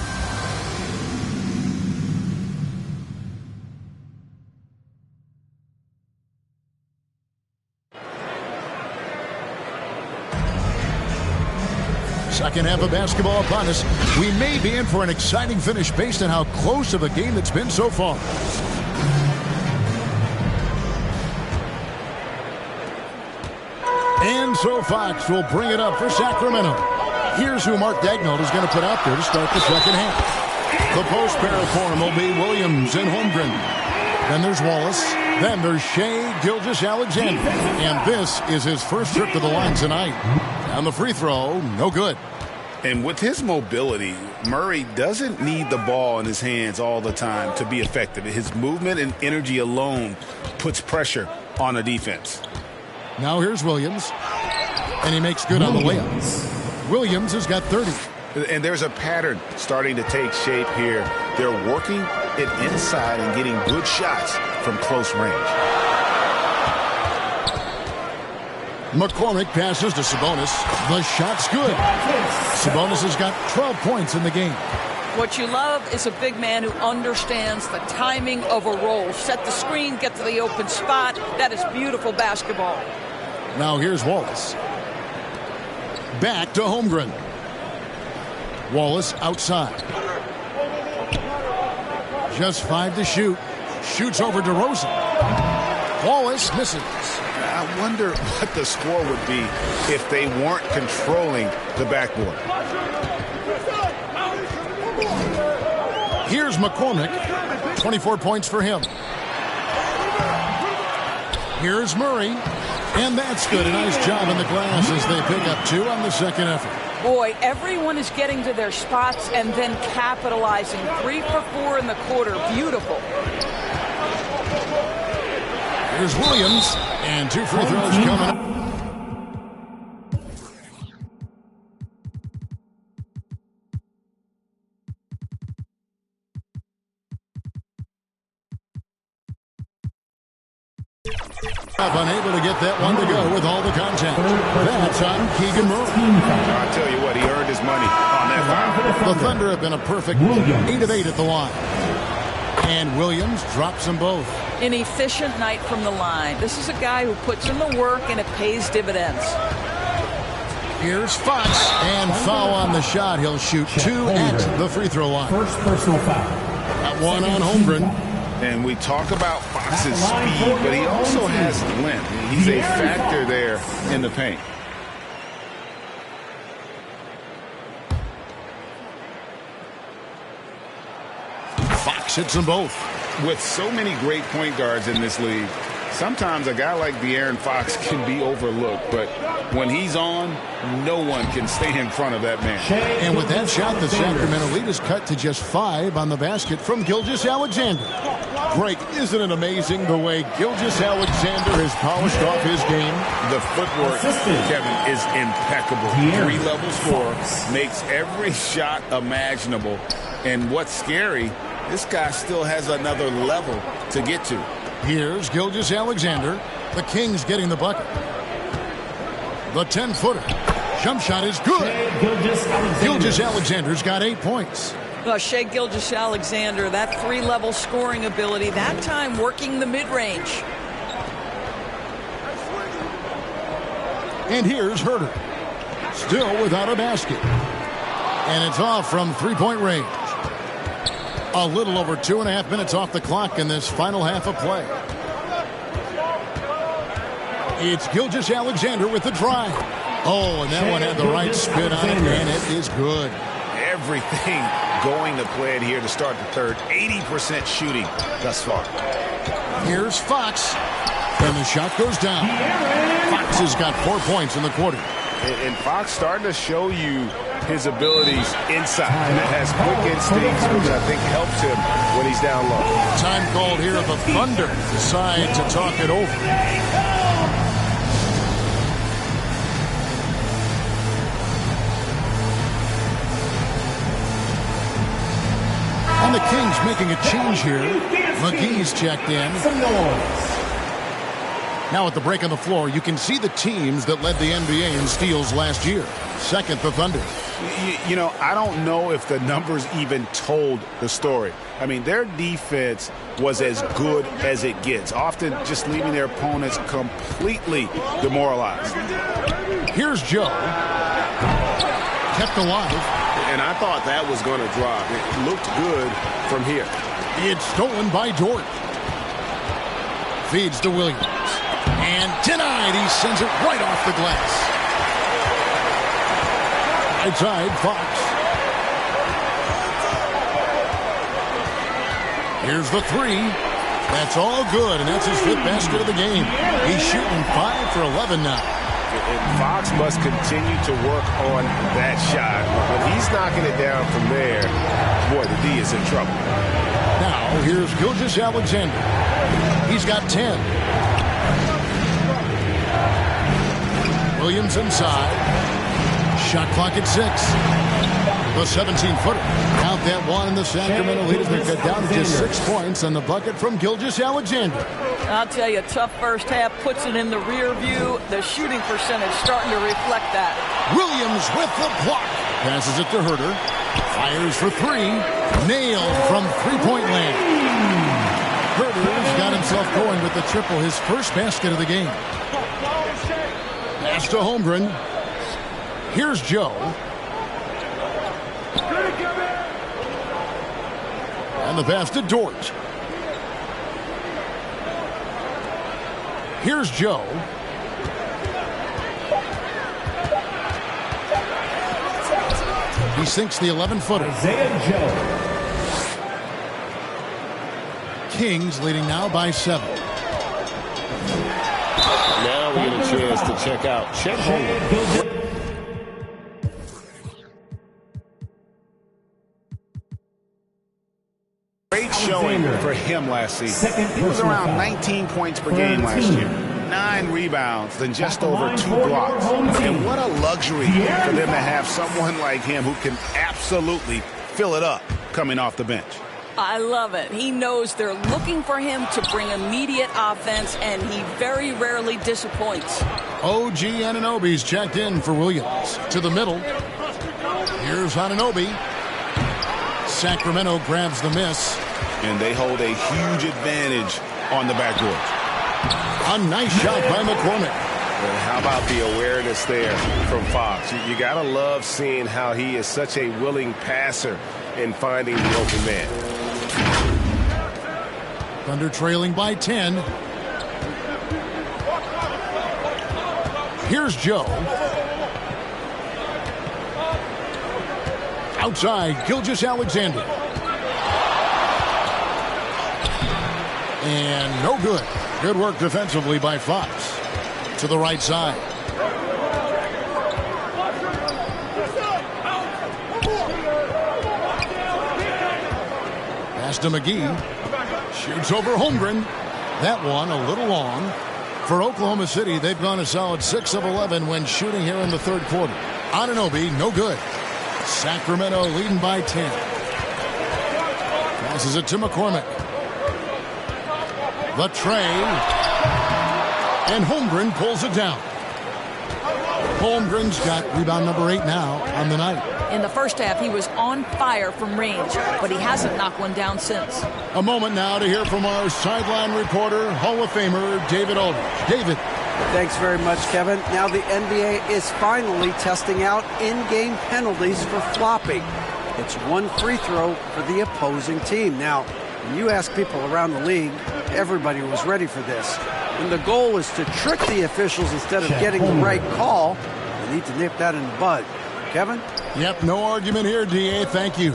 Second half of basketball upon us. We may be in for an exciting finish based on how close of a game it's been so far. And so Fox will bring it up for Sacramento. Here's who Mark Daigneault is going to put out there to start the second half. The post pair for him will be Williams and Holmgren. Then there's Wallace. Then there's Shai Gilgeous-Alexander. And this is his first trip to the line tonight. And the free throw, no good. And with his mobility, Murray doesn't need the ball in his hands all the time to be effective. His movement and energy alone puts pressure on the defense. Now here's Williams. And he makes good on the layup. Williams has got 30. And there's a pattern starting to take shape here. They're working it inside and getting good shots from close range. McCormick passes to Sabonis. The shot's good. Sabonis has got 12 points in the game. What you love is a big man who understands the timing of a roll. Set the screen, get to the open spot. That is beautiful basketball. Now here's Wallace. Back to Holmgren. Wallace outside. Just 5 to shoot. Shoots over to Rosen. Wallace misses. I wonder what the score would be if they weren't controlling the backboard. Here's McCormick. 24 points for him. Here's Murray. And that's good. A nice job in the glass as they pick up 2 on the second effort. Boy, everyone is getting to their spots and then capitalizing. 3 for 4 in the quarter. Beautiful. Here's Williams. And 2 free throws coming up. Unable to get that one to go with all the contact. That's on Keegan Murray. I tell you what, he earned his money on that foul. The Thunder have been a perfect 8 of 8 at the line. And Williams drops them both. An efficient night from the line. This is a guy who puts in the work and it pays dividends. Here's Fox. And foul on the shot. He'll shoot 2 at the free throw line. First personal foul. That one on Holmgren. And we talk about Fox's speed, but he also has length. He's a factor there in the paint. Fox hits them both. With so many great point guards in this league, sometimes a guy like De'Aaron Fox can be overlooked, but when he's on, no one can stay in front of that man. And with that shot, the Sacramento lead is cut to just 5 on the basket from Gilgeous-Alexander. Greg, isn't it amazing the way Gilgeous-Alexander has polished off his game? The footwork, Kevin, is impeccable. 3-level scorer, makes every shot imaginable. And what's scary, this guy still has another level to get to. Here's Gilgeous-Alexander. The Kings getting the bucket. The 10-footer. Jump shot is good. Gilgeous-Alexander's got 8 points. Well, Shai Gilgeous-Alexander, that 3-level scoring ability, that time working the mid-range. And here's Herter. Still without a basket. And it's off from 3-point range. A little over 2.5 minutes off the clock in this final half of play. It's Gilgeous-Alexander with the drive. Oh, and that one had the right spin on it, and it is good. Everything going to plan here to start the third. 80% shooting thus far. Here's Fox. And the shot goes down. Fox has got 4 points in the quarter. And Fox starting to show you his abilities inside. And has quick instincts, which I think helps him when he's down low. Time called here. The Thunder decide to talk it over. And the Kings making a change here. McGee's checked in. Now at the break on the floor, you can see the teams that led the NBA in steals last year. Second, the Thunder. You know, I don't know if the numbers even told the story. I mean, their defense was as good as it gets, often just leaving their opponents completely demoralized. Here's Joe. Kept alive. And I thought that was going to drop. It looked good from here. It's stolen by Dort. Feeds to Williams. And denied. He sends it right off the glass. Outside, Fox. Here's the three. That's all good, and that's his fifth basket of the game. He's shooting 5 for 11 now. And Fox must continue to work on that shot. When he's knocking it down from there, boy, the D is in trouble. Now, here's Gilgeous-Alexander. He's got 10. Williams inside. Shot clock at 6. The 17-footer. Count that one, and the Sacramento leaders are cut down to just 6 points on the bucket from Gilgeous-Alexander. I'll tell you, tough first half, puts it in the rear view. The shooting percentage starting to reflect that. Williams with the block. Passes it to Herter. Fires for 3. Nailed from three-point land. Herter's got himself going with the triple, his first basket of the game. Pass to Holmgren. Here's Joe. And the pass to Dort. Here's Joe. He sinks the 11-footer. Isaiah Joe. Kings leading now by 7. Now we get a chance to check out Chet Holmgren. Great showing for him last season. He was around 19 points per game last year. 9 rebounds, then just over 2 blocks. And what a luxury for them to have someone like him who can absolutely fill it up coming off the bench. I love it. He knows they're looking for him to bring immediate offense, and he very rarely disappoints. OG Anunoby's checked in for Williams. To the middle. Here's Anunoby. Sacramento grabs the miss. And they hold a huge advantage on the backboard. A nice shot by McCormick. And how about the awareness there from Fox? You got to love seeing how he is such a willing passer in finding the open man. Thunder trailing by 10. Here's Joe. Outside, Gilgeous-Alexander. And no good. Good work defensively by Fox. To the right side. Pass to McGee. Shoots over Holmgren. That one a little long. For Oklahoma City, they've gone a solid 6 of 11 when shooting here in the third quarter. Anunoby, no good. Sacramento leading by 10. Passes it to McCormick. The tray. And Holmgren pulls it down. Holmgren's got rebound number 8 now on the night. In the first half, he was on fire from range, but he hasn't knocked one down since. A moment now to hear from our sideline reporter, Hall of Famer David Aldridge. David. Thanks very much, Kevin. Now the NBA is finally testing out in-game penalties for flopping. It's 1 free throw for the opposing team. Now, when you ask people around the league, everybody was ready for this. And the goal is to trick the officials instead of getting the right call. They need to nip that in the bud. Kevin? Yep, no argument here, DA. Thank you.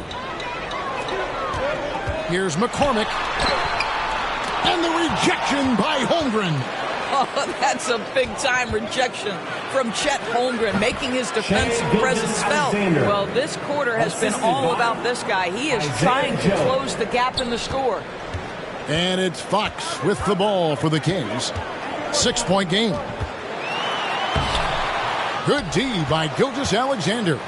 Here's McCormick. And the rejection by Holmgren. Oh, that's a big-time rejection from Chet Holmgren, making his defensive presence felt. Well, this quarter has been all about this guy. He is trying to close the gap in the score. And it's Fox with the ball for the Kings. 6-point game. Good D by Gilgeous-Alexander.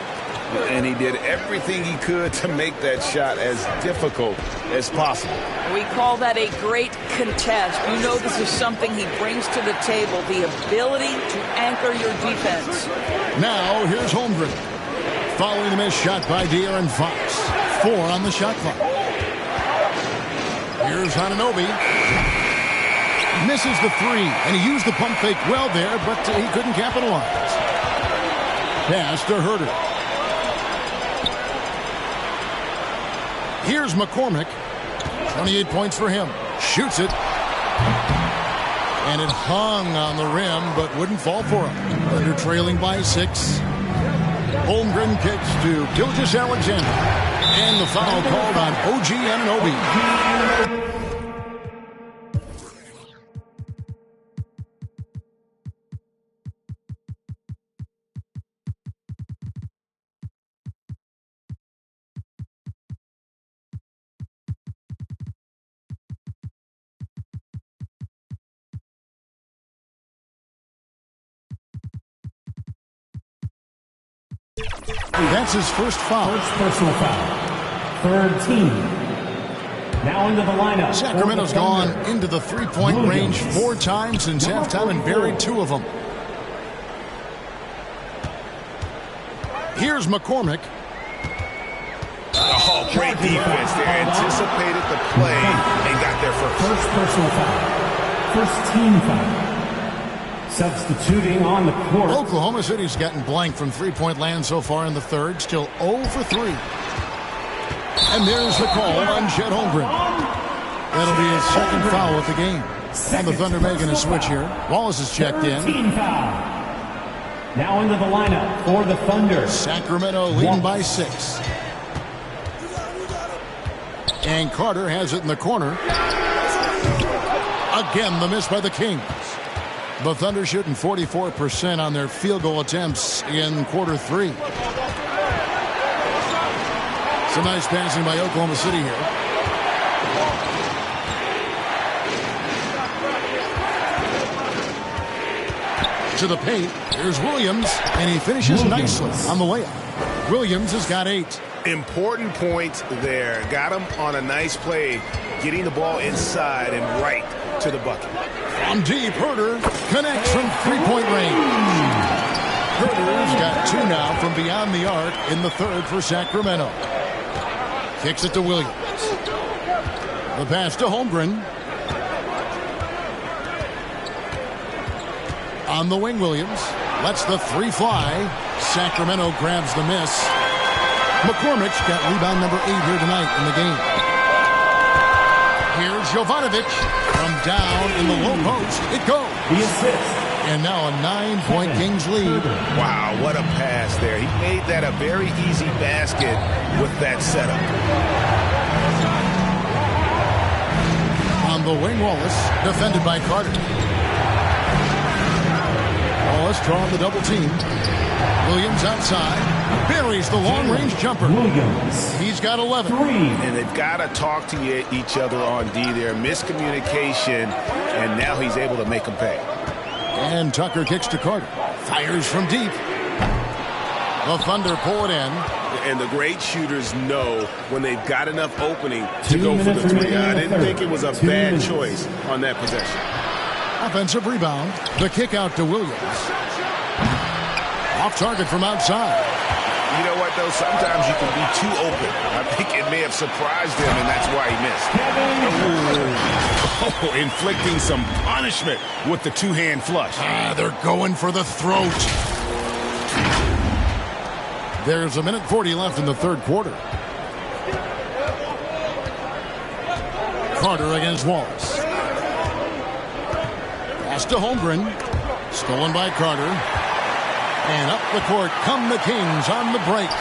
And he did everything he could to make that shot as difficult as possible. We call that a great contest. You know this is something he brings to the table, the ability to anchor your defense. Now here's Holmgren. Following the missed shot by De'Aaron Fox. 4 on the shot clock. Here's Anunoby. Misses the 3, and he used the pump fake well there, but he couldn't capitalize. Pass to Herter. Here's McCormick. 28 points for him. Shoots it. And it hung on the rim, but wouldn't fall for him. Thunder trailing by 6. Holmgren kicks to Gilgeous-Alexander. And the foul called on OG Anunoby. That's his first foul. First personal foul. Third team. Now into the lineup. Sacramento's gone into the three-point range 4 times since halftime and buried 2 of them. Here's McCormick. Oh, great defense. They anticipated the play and got there first. First personal foul. First team foul. Substituting on the court. Oklahoma City's gotten blank from three-point land so far in the third. Still 0 for 3. And there's the call on Chet Holmgren. That'll be his second foul of the game. And the Thunder making a switch here. Wallace is checked in. Team foul. Now into the lineup for the Thunder. Sacramento leading by 6. And Carter has it in the corner. Again, the miss by the Kings. The Thunder shooting 44% on their field goal attempts in quarter 3. Some nice passing by Oklahoma City here. To the paint. Here's Williams, and he finishes nicely on the layup. Williams has got 8. Important point there. Got him on a nice play, getting the ball inside and right to the bucket. From deep, Herter connects from three-point range. Herter's got 2 now from beyond the arc in the third for Sacramento. Kicks it to Williams. The pass to Holmgren. On the wing, Williams lets the 3 fly. Sacramento grabs the miss. McCormick's got rebound number 8 here tonight in the game. Here's Jovanovic from down in the low post. It goes. The assist. And now a 9-point Kings lead. Wow, what a pass there. He made that a very easy basket with that setup. On the wing, Wallace, defended by Carter. Wallace drawing the double team. Williams outside. Buries the long-range jumper. Williams. He's got 11. 3. And they've got to talk to each other on D there. Miscommunication, and now he's able to make them pay. And Tucker kicks to Carter. Fires from deep. The Thunder pull it in. And the great shooters know when they've got enough opening to go for the 3. I didn't think it was a bad choice on that possession. Offensive rebound. The kick out to Williams. Off target from outside. You know what, though? Sometimes you can be too open. I think it may have surprised him, and that's why he missed. Oh, inflicting some punishment with the 2-hand flush. They're going for the throat. There's 1:40 left in the third quarter. Carter against Wallace. Pass to Holmgren. Stolen by Carter. And up the court come the Kings on the break.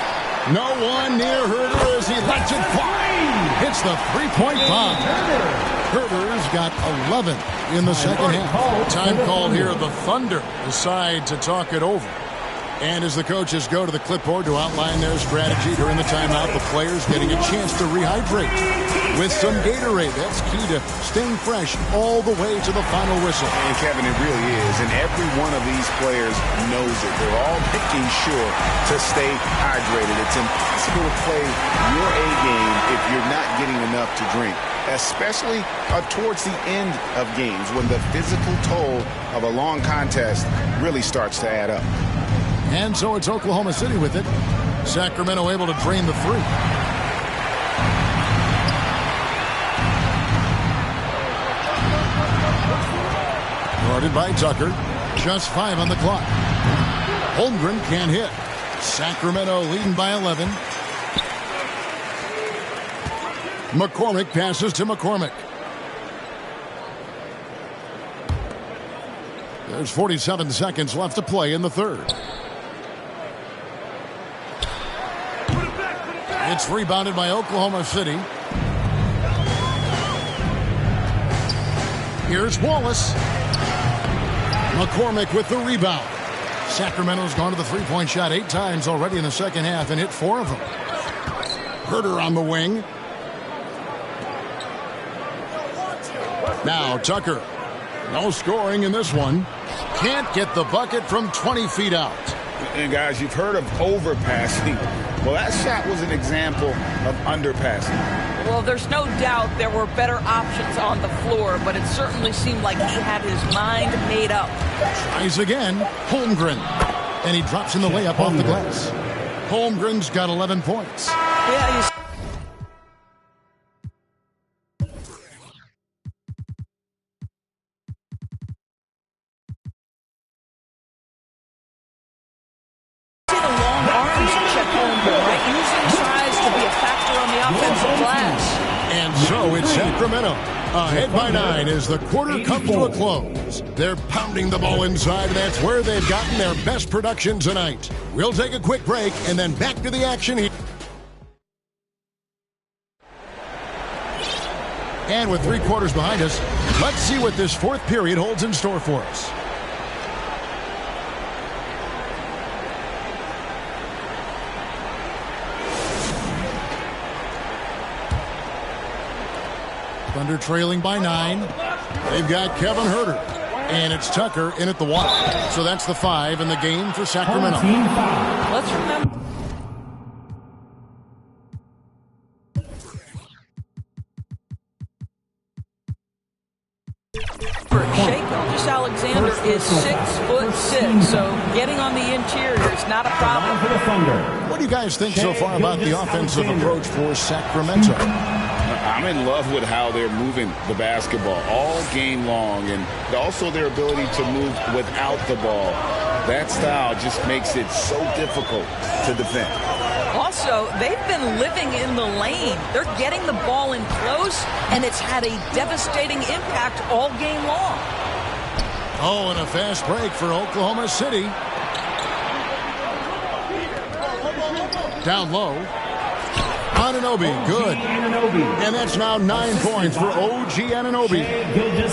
No one near Herder as he lets it fly. Hits the three-point bomb. Herder's got 11 in the second half. Time called here. The Thunder decide to talk it over. And as the coaches go to the clipboard to outline their strategy during the timeout, the players getting a chance to rehydrate with some Gatorade. That's key to staying fresh all the way to the final whistle. And Kevin, it really is. And every one of these players knows it. They're all making sure to stay hydrated. It's impossible to play your A game if you're not getting enough to drink, especially towards the end of games when the physical toll of a long contest really starts to add up. And so it's Oklahoma City with it. Sacramento able to drain the three. Guarded by Tucker. Just 5 on the clock. Holmgren can't hit. Sacramento leading by 11. McCormick passes to McCormick. There's 47 seconds left to play in the third. It's rebounded by Oklahoma City. Here's Wallace. McCormick with the rebound. Sacramento's gone to the three-point shot 8 times already in the second half and hit 4 of them. Herder on the wing. Now Tucker. No scoring in this one. Can't get the bucket from 20 feet out. And guys, you've heard of overpassing. Well, that shot was an example of underpassing. Well, there's no doubt there were better options on the floor, but it certainly seemed like he had his mind made up. Tries again. Holmgren. And he drops in the layup off the glass. Holmgren's got 11 points. Yeah, he's... And so it's Sacramento ahead by 9 as the quarter comes to a close. They're pounding the ball inside, and that's where they've gotten their best production tonight. We'll take a quick break and then back to the action here. And with 3 quarters behind us, let's see what this fourth period holds in store for us. Thunder trailing by 9. They've got Kevin Herder. And it's Tucker in at the wide. So that's the 5 in the game for Sacramento. Let's remember. Shai Gilgeous-Alexander is 6'6", so getting on the interior is not a problem. What do you guys think so far about the offensive approach for Sacramento? I'm in love with how they're moving the basketball all game long, and also their ability to move without the ball. That style just makes it so difficult to defend. Also, they've been living in the lane. They're getting the ball in close, and it's had a devastating impact all game long. Oh, and a fast break for Oklahoma City. Down low. Anunoby, good. And that's now 9 points for OG Anunoby.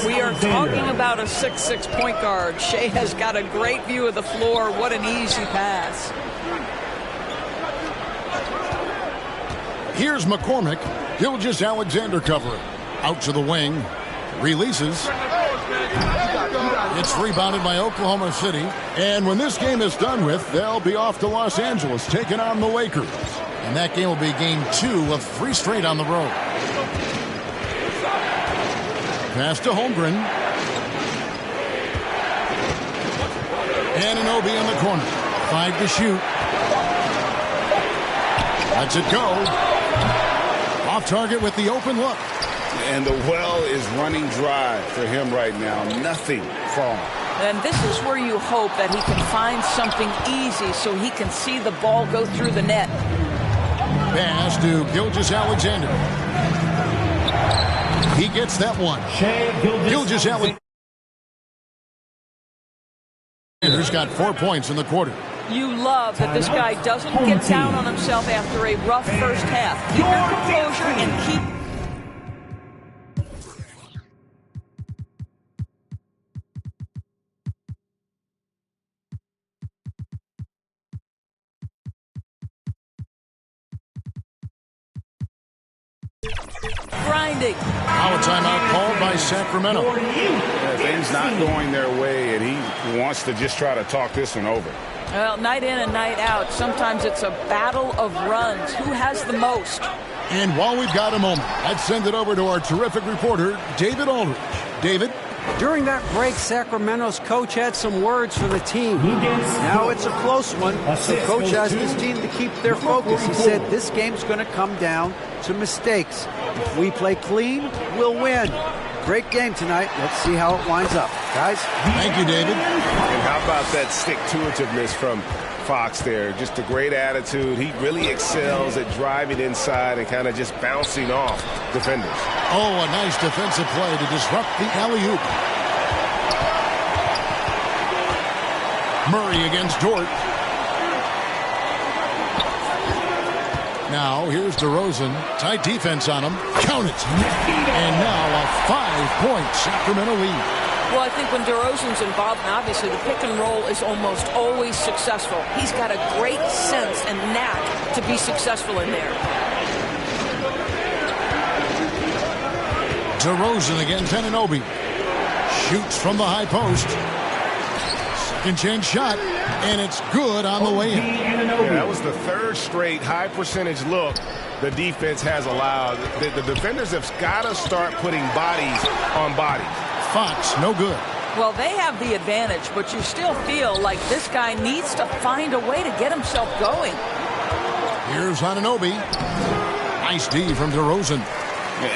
We are talking about a 6'6" point guard. Shai has got a great view of the floor. What an easy pass. Here's McCormick. Gilgeous-Alexander covering. Out to the wing. Releases. It's rebounded by Oklahoma City. And when this game is done with, they'll be off to Los Angeles taking on the Lakers. And that game will be game 2 of 3 straight on the road. Pass to Holmgren. Anunoby in the corner. 5 to shoot. Lets it go. Off target with the open look. And the well is running dry for him right now. Nothing falling. And this is where you hope that he can find something easy so he can see the ball go through the net. Pass to Gilgeous-Alexander. He gets that one. Gilgeous-Alexander's got 4 points in the quarter. You love that this guy doesn't get down on himself after a rough first half. Keep your composure and keep... grinding. Now a timeout called by Sacramento. Yeah, things not going their way, and he wants to just try to talk this one over. Well, night in and night out, sometimes it's a battle of runs. Who has the most? And while we've got a moment, let's send it over to our terrific reporter, David Aldridge. David? During that break, Sacramento's coach had some words for the team. Now it's a close one. The coach asked his team to keep their focus. He said this game's going to come down to mistakes. If we play clean, we'll win. Great game tonight. Let's see how it winds up. Guys? Thank you, David. And how about that stick-to-itiveness from Fox there? Just a great attitude. He really excels at driving inside and kind of just bouncing off defenders. Oh, a nice defensive play to disrupt the alley-oop. Murray against Dort. Now, here's DeRozan. Tight defense on him. Count it. And now a 5-point Sacramento lead. Well, I think when DeRozan's involved, and obviously the pick and roll is almost always successful. He's got a great sense and knack to be successful in there. DeRozan against Anunoby. Shoots from the high post. Second chance shot, and it's good on the way in. Yeah, that was the third straight high percentage look the defense has allowed. The defenders have got to start putting bodies on bodies. Fox, no good. Well, they have the advantage, but you still feel like this guy needs to find a way to get himself going. Here's Anunoby. Nice D from DeRozan.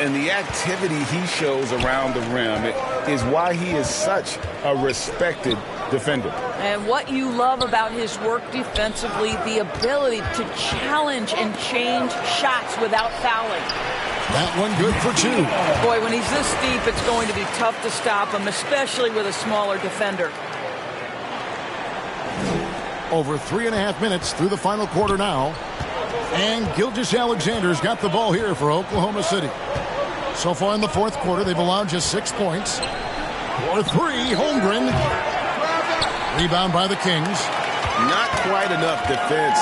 And the activity he shows around the rim is why he is such a respected defender. And what you love about his work defensively, the ability to challenge and change shots without fouling. That one good for two. Boy, when he's this deep, it's going to be tough to stop him, especially with a smaller defender. Over 3.5 minutes through the final quarter now. And Gilgeous-Alexander's got the ball here for Oklahoma City. So far in the fourth quarter, they've allowed just 6 points. For 3, Holmgren. Rebound by the Kings. Not quite enough defense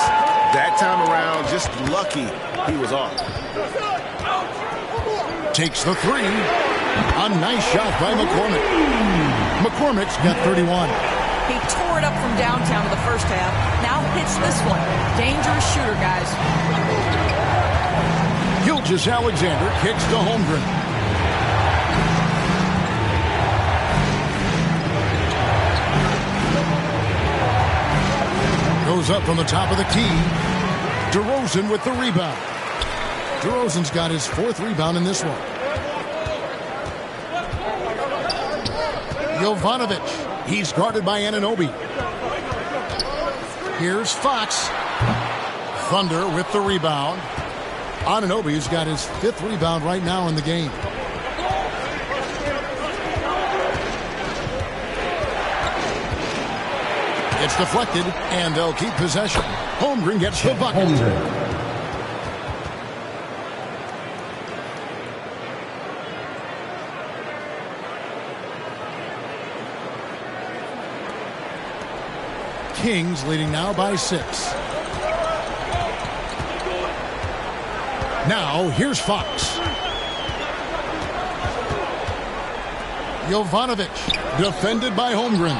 that time around. Just lucky he was off. Takes the 3. A nice shot by McCormick. McCormick's got 31. He tore it up from downtown in the first half. Now hits this one. Dangerous shooter, guys. Gilgeous-Alexander kicks to Holmgren. Goes up from the top of the key. DeRozan with the rebound. DeRozan's got his 4th rebound in this one. Jovanovic. He's guarded by Anunoby. Here's Fox. Thunder with the rebound. Anunoby's got his 5th rebound right now in the game. It's deflected, and they'll keep possession. Holmgren gets the bucket. Kings leading now by 6. Now, here's Fox. Jovanovic, defended by Holmgren.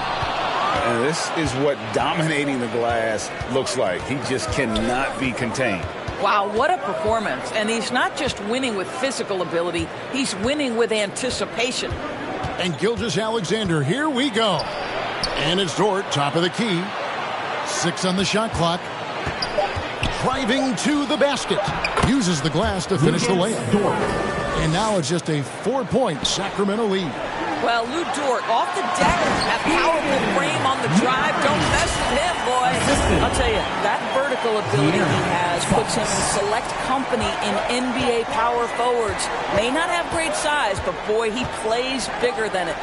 And this is what dominating the glass looks like. He just cannot be contained. Wow, what a performance. And he's not just winning with physical ability, he's winning with anticipation. And Gilgeous-Alexander, here we go. And it's Dort, top of the key. 6 on the shot clock. Driving to the basket. Uses the glass to finish the layup. And now it's just a 4-point Sacramento lead. Well, Lou Dort off the deck. That powerful frame on the drive. Don't mess with him, boy. I'll tell you, that vertical ability he has puts him in select company in NBA power forwards. May not have great size, but boy, he plays bigger than it.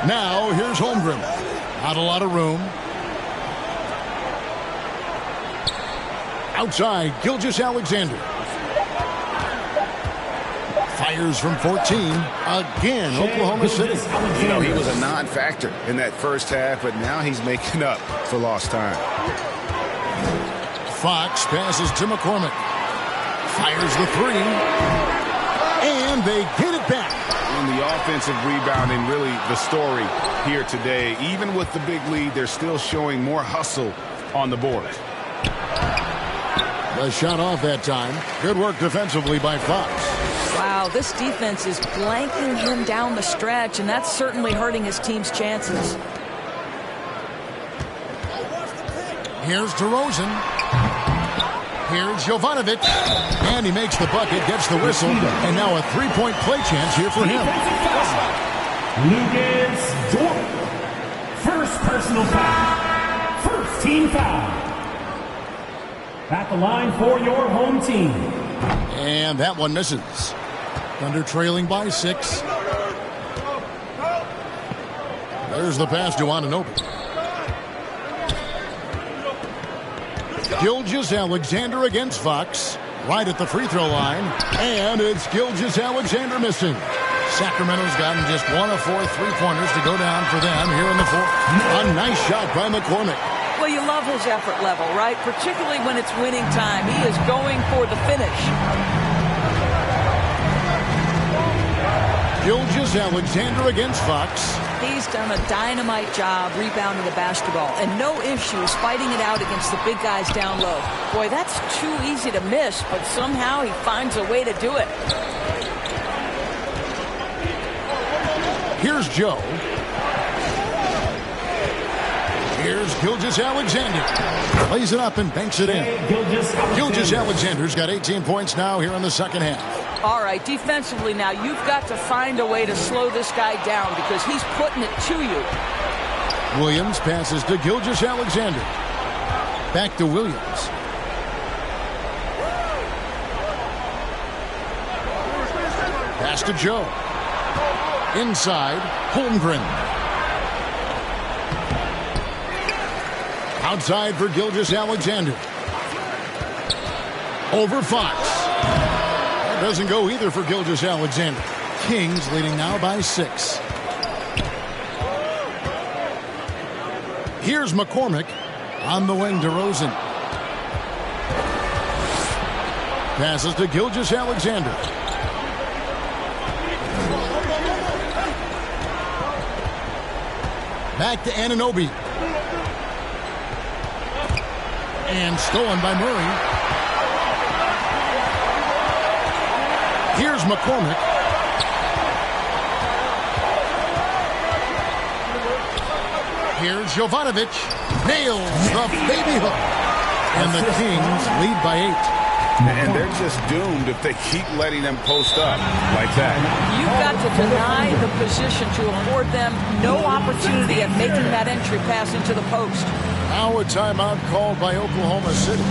Now, here's Holmgren. Not a lot of room. Outside, Gilgeous-Alexander. Fires from 14. Again, Oklahoma City. You know, he was a non-factor in that first half, but now he's making up for lost time. Fox passes to McCormick. Fires the three. And they get it back. And the offensive rebounding, really the story here today. Even with the big lead, they're still showing more hustle on the board. The shot off that time. Good work defensively by Fox. Wow, this defense is blanking him down the stretch, and that's certainly hurting his team's chances. Here's DeRozan. Here's Jovanovic. And he makes the bucket, gets the whistle, and now a three-point play chance here for him. Lucas Dort. First personal foul. First team foul. At the line for your home team. And that one misses. Thunder trailing by 6. There's the pass to Anunoby. Gilgeous-Alexander against Fox. Right at the free throw line. And it's Gilgeous-Alexander missing. Sacramento's gotten just 1 of 4 three-pointers to go down for them here in the fourth. A nice shot by McCormick. Well, you love his effort level, right? Particularly when it's winning time. He is going for the finish. Gilgeous-Alexander against Fox. He's done a dynamite job rebounding the basketball, and no issues fighting it out against the big guys down low. Boy, that's too easy to miss, but somehow he finds a way to do it. Here's Joe. Here's Gilgeous-Alexander. Plays it up and banks it in. Gilgeous-Alexander's got 18 points now here in the second half. All right, defensively now, you've got to find a way to slow this guy down because he's putting it to you. Williams passes to Gilgeous-Alexander. Back to Williams. Pass to Joe. Inside, Holmgren. Outside for Gilgeous-Alexander. Over Fox. That doesn't go either for Gilgeous-Alexander. Kings leading now by 6. Here's McCormick. On the wing, DeRozan. Passes to Gilgeous-Alexander. Back to Anunoby. And stolen by Murray. Here's McCormick. Here's Jovanovic. Nails the baby hook. And the Kings lead by 8. And they're just doomed if they keep letting them post up like that. You've got to deny the position to afford them no opportunity at making that entry pass into the post. Now a timeout called by Oklahoma City.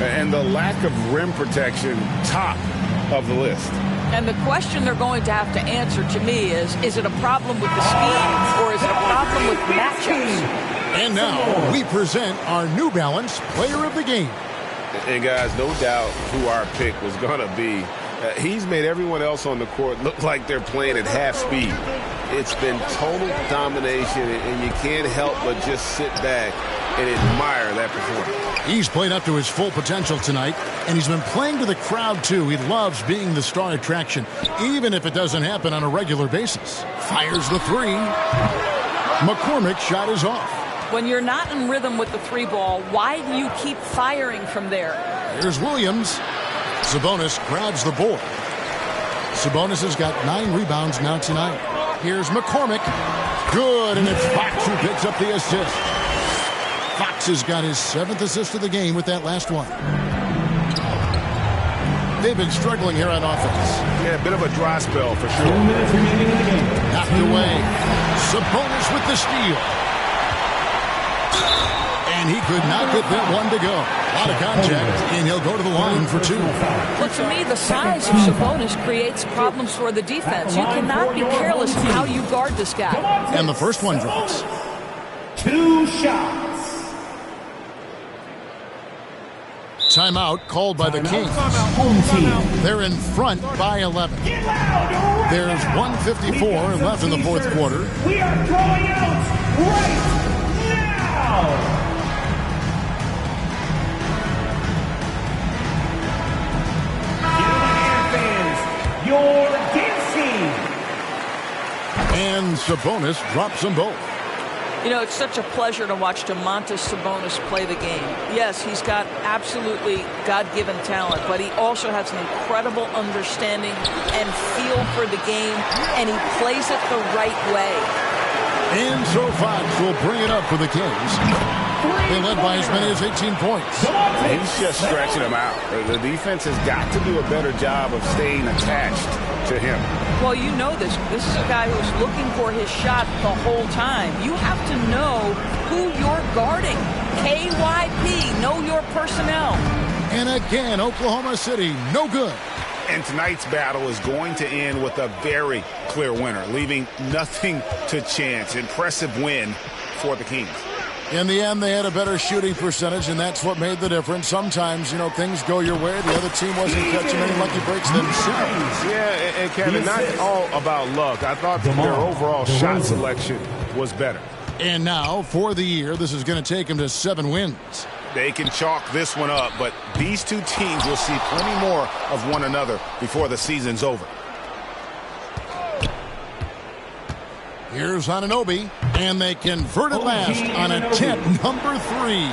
And the lack of rim protection, top of the list. And the question they're going to have to answer to me is it a problem with the speed or is it a problem with matchups? And now we present our New Balance Player of the Game. And guys, no doubt who our pick was going to be. He's made everyone else on the court look like they're playing at half speed. It's been total domination, and you can't help but just sit back and admire that performance. He's played up to his full potential tonight, and he's been playing to the crowd, too. He loves being the star attraction, even if it doesn't happen on a regular basis. Fires the three. McCormick's shot is off. When you're not in rhythm with the three ball, why do you keep firing from there? Here's Williams. Sabonis grabs the board. Sabonis has got 9 rebounds now tonight. Here's McCormick. Good, and it's Fox who picks up the assist. Fox has got his 7th assist of the game with that last one. They've been struggling here on offense. Yeah, a bit of a dry spell for sure. 2 minutes remaining in the game. Knocked away. Sabonis with the steal. And and he could not get that one to go. A lot of contact, and he'll go to the line for 2. But to me, the size of Sabonis creates problems for the defense. You cannot be careless of how you guard this guy. And the first one drops. 2 shots. Timeout called by the Kings. Home team. They're in front by 11. There's 1:54 left in the fourth quarter. We are throwing out right now. Your dancing. And Sabonis drops them both. You know, it's such a pleasure to watch Domantas Sabonis play the game. Yes, he's got absolutely God-given talent, but he also has an incredible understanding and feel for the game, and he plays it the right way. And so Fox will bring it up for the Kings. They led by as many as 18 points. He's just stretching them out. The defense has got to do a better job of staying attached to him. Well, you know this. This is a guy who's looking for his shot the whole time. You have to know who you're guarding. KYP, know your personnel. And again, Oklahoma City, no good. And tonight's battle is going to end with a very clear winner, leaving nothing to chance. Impressive win for the Kings. In the end, they had a better shooting percentage, and that's what made the difference. Sometimes, you know, things go your way. The other team wasn't catching any lucky breaks themselves. Yeah, and Kevin, not all about luck. I thought their overall shot selection was better. And now, for the year, this is going to take them to 7 wins. They can chalk this one up, but these two teams will see plenty more of one another before the season's over. Here's Anunoby, and they convert it last on attempt number 3.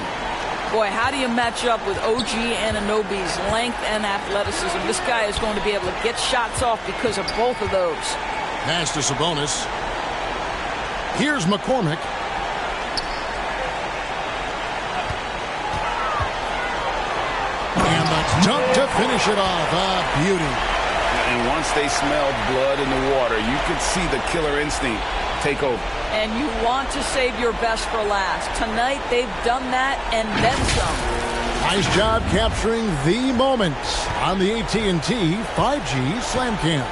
Boy, how do you match up with OG Anunoby's length and athleticism? This guy is going to be able to get shots off because of both of those. Pass to Sabonis. Here's McCormick. And the dunk to finish it off. A beauty. And once they smelled blood in the water, you could see the killer instinct take over. And you want to save your best for last. Tonight, they've done that and then some. Nice job capturing the moments on the AT&T 5G Slam Cam.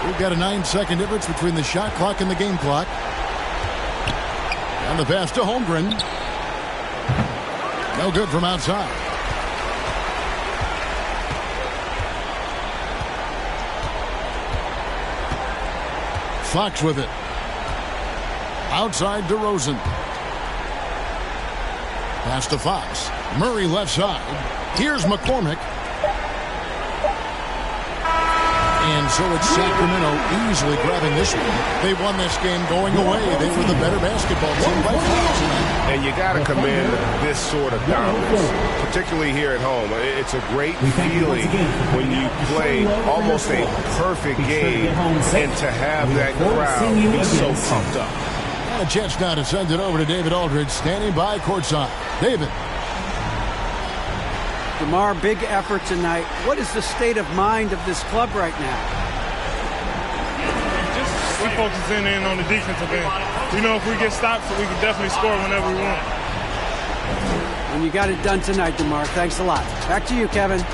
We've got a 9-second difference between the shot clock and the game clock. And the pass to Holmgren. No good from outside. Fox with it. Outside DeRozan. Pass to Fox. Murray left side. Here's McCormick. And so it's Sacramento easily grabbing this one. They won this game going away. They were the better basketball team by far. And you got to commend this sort of dominance, particularly here at home. It's a great feeling when you play almost a perfect game and to have that crowd be so pumped up. And a chance now to send it over to David Aldridge, standing by courtside. David. DeMar, big effort tonight. What is the state of mind of this club right now? We focusing in on the defensive end. We know if we get stops, we can definitely score whenever we want. And you got it done tonight, DeMar. Thanks a lot. Back to you, Kevin.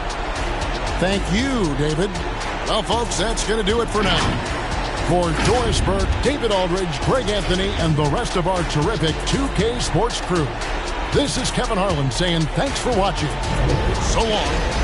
Thank you, David. Well, folks, that's going to do it for now. For Doris Burke, David Aldridge, Greg Anthony, and the rest of our terrific 2K Sports crew, this is Kevin Harlan saying thanks for watching. So long.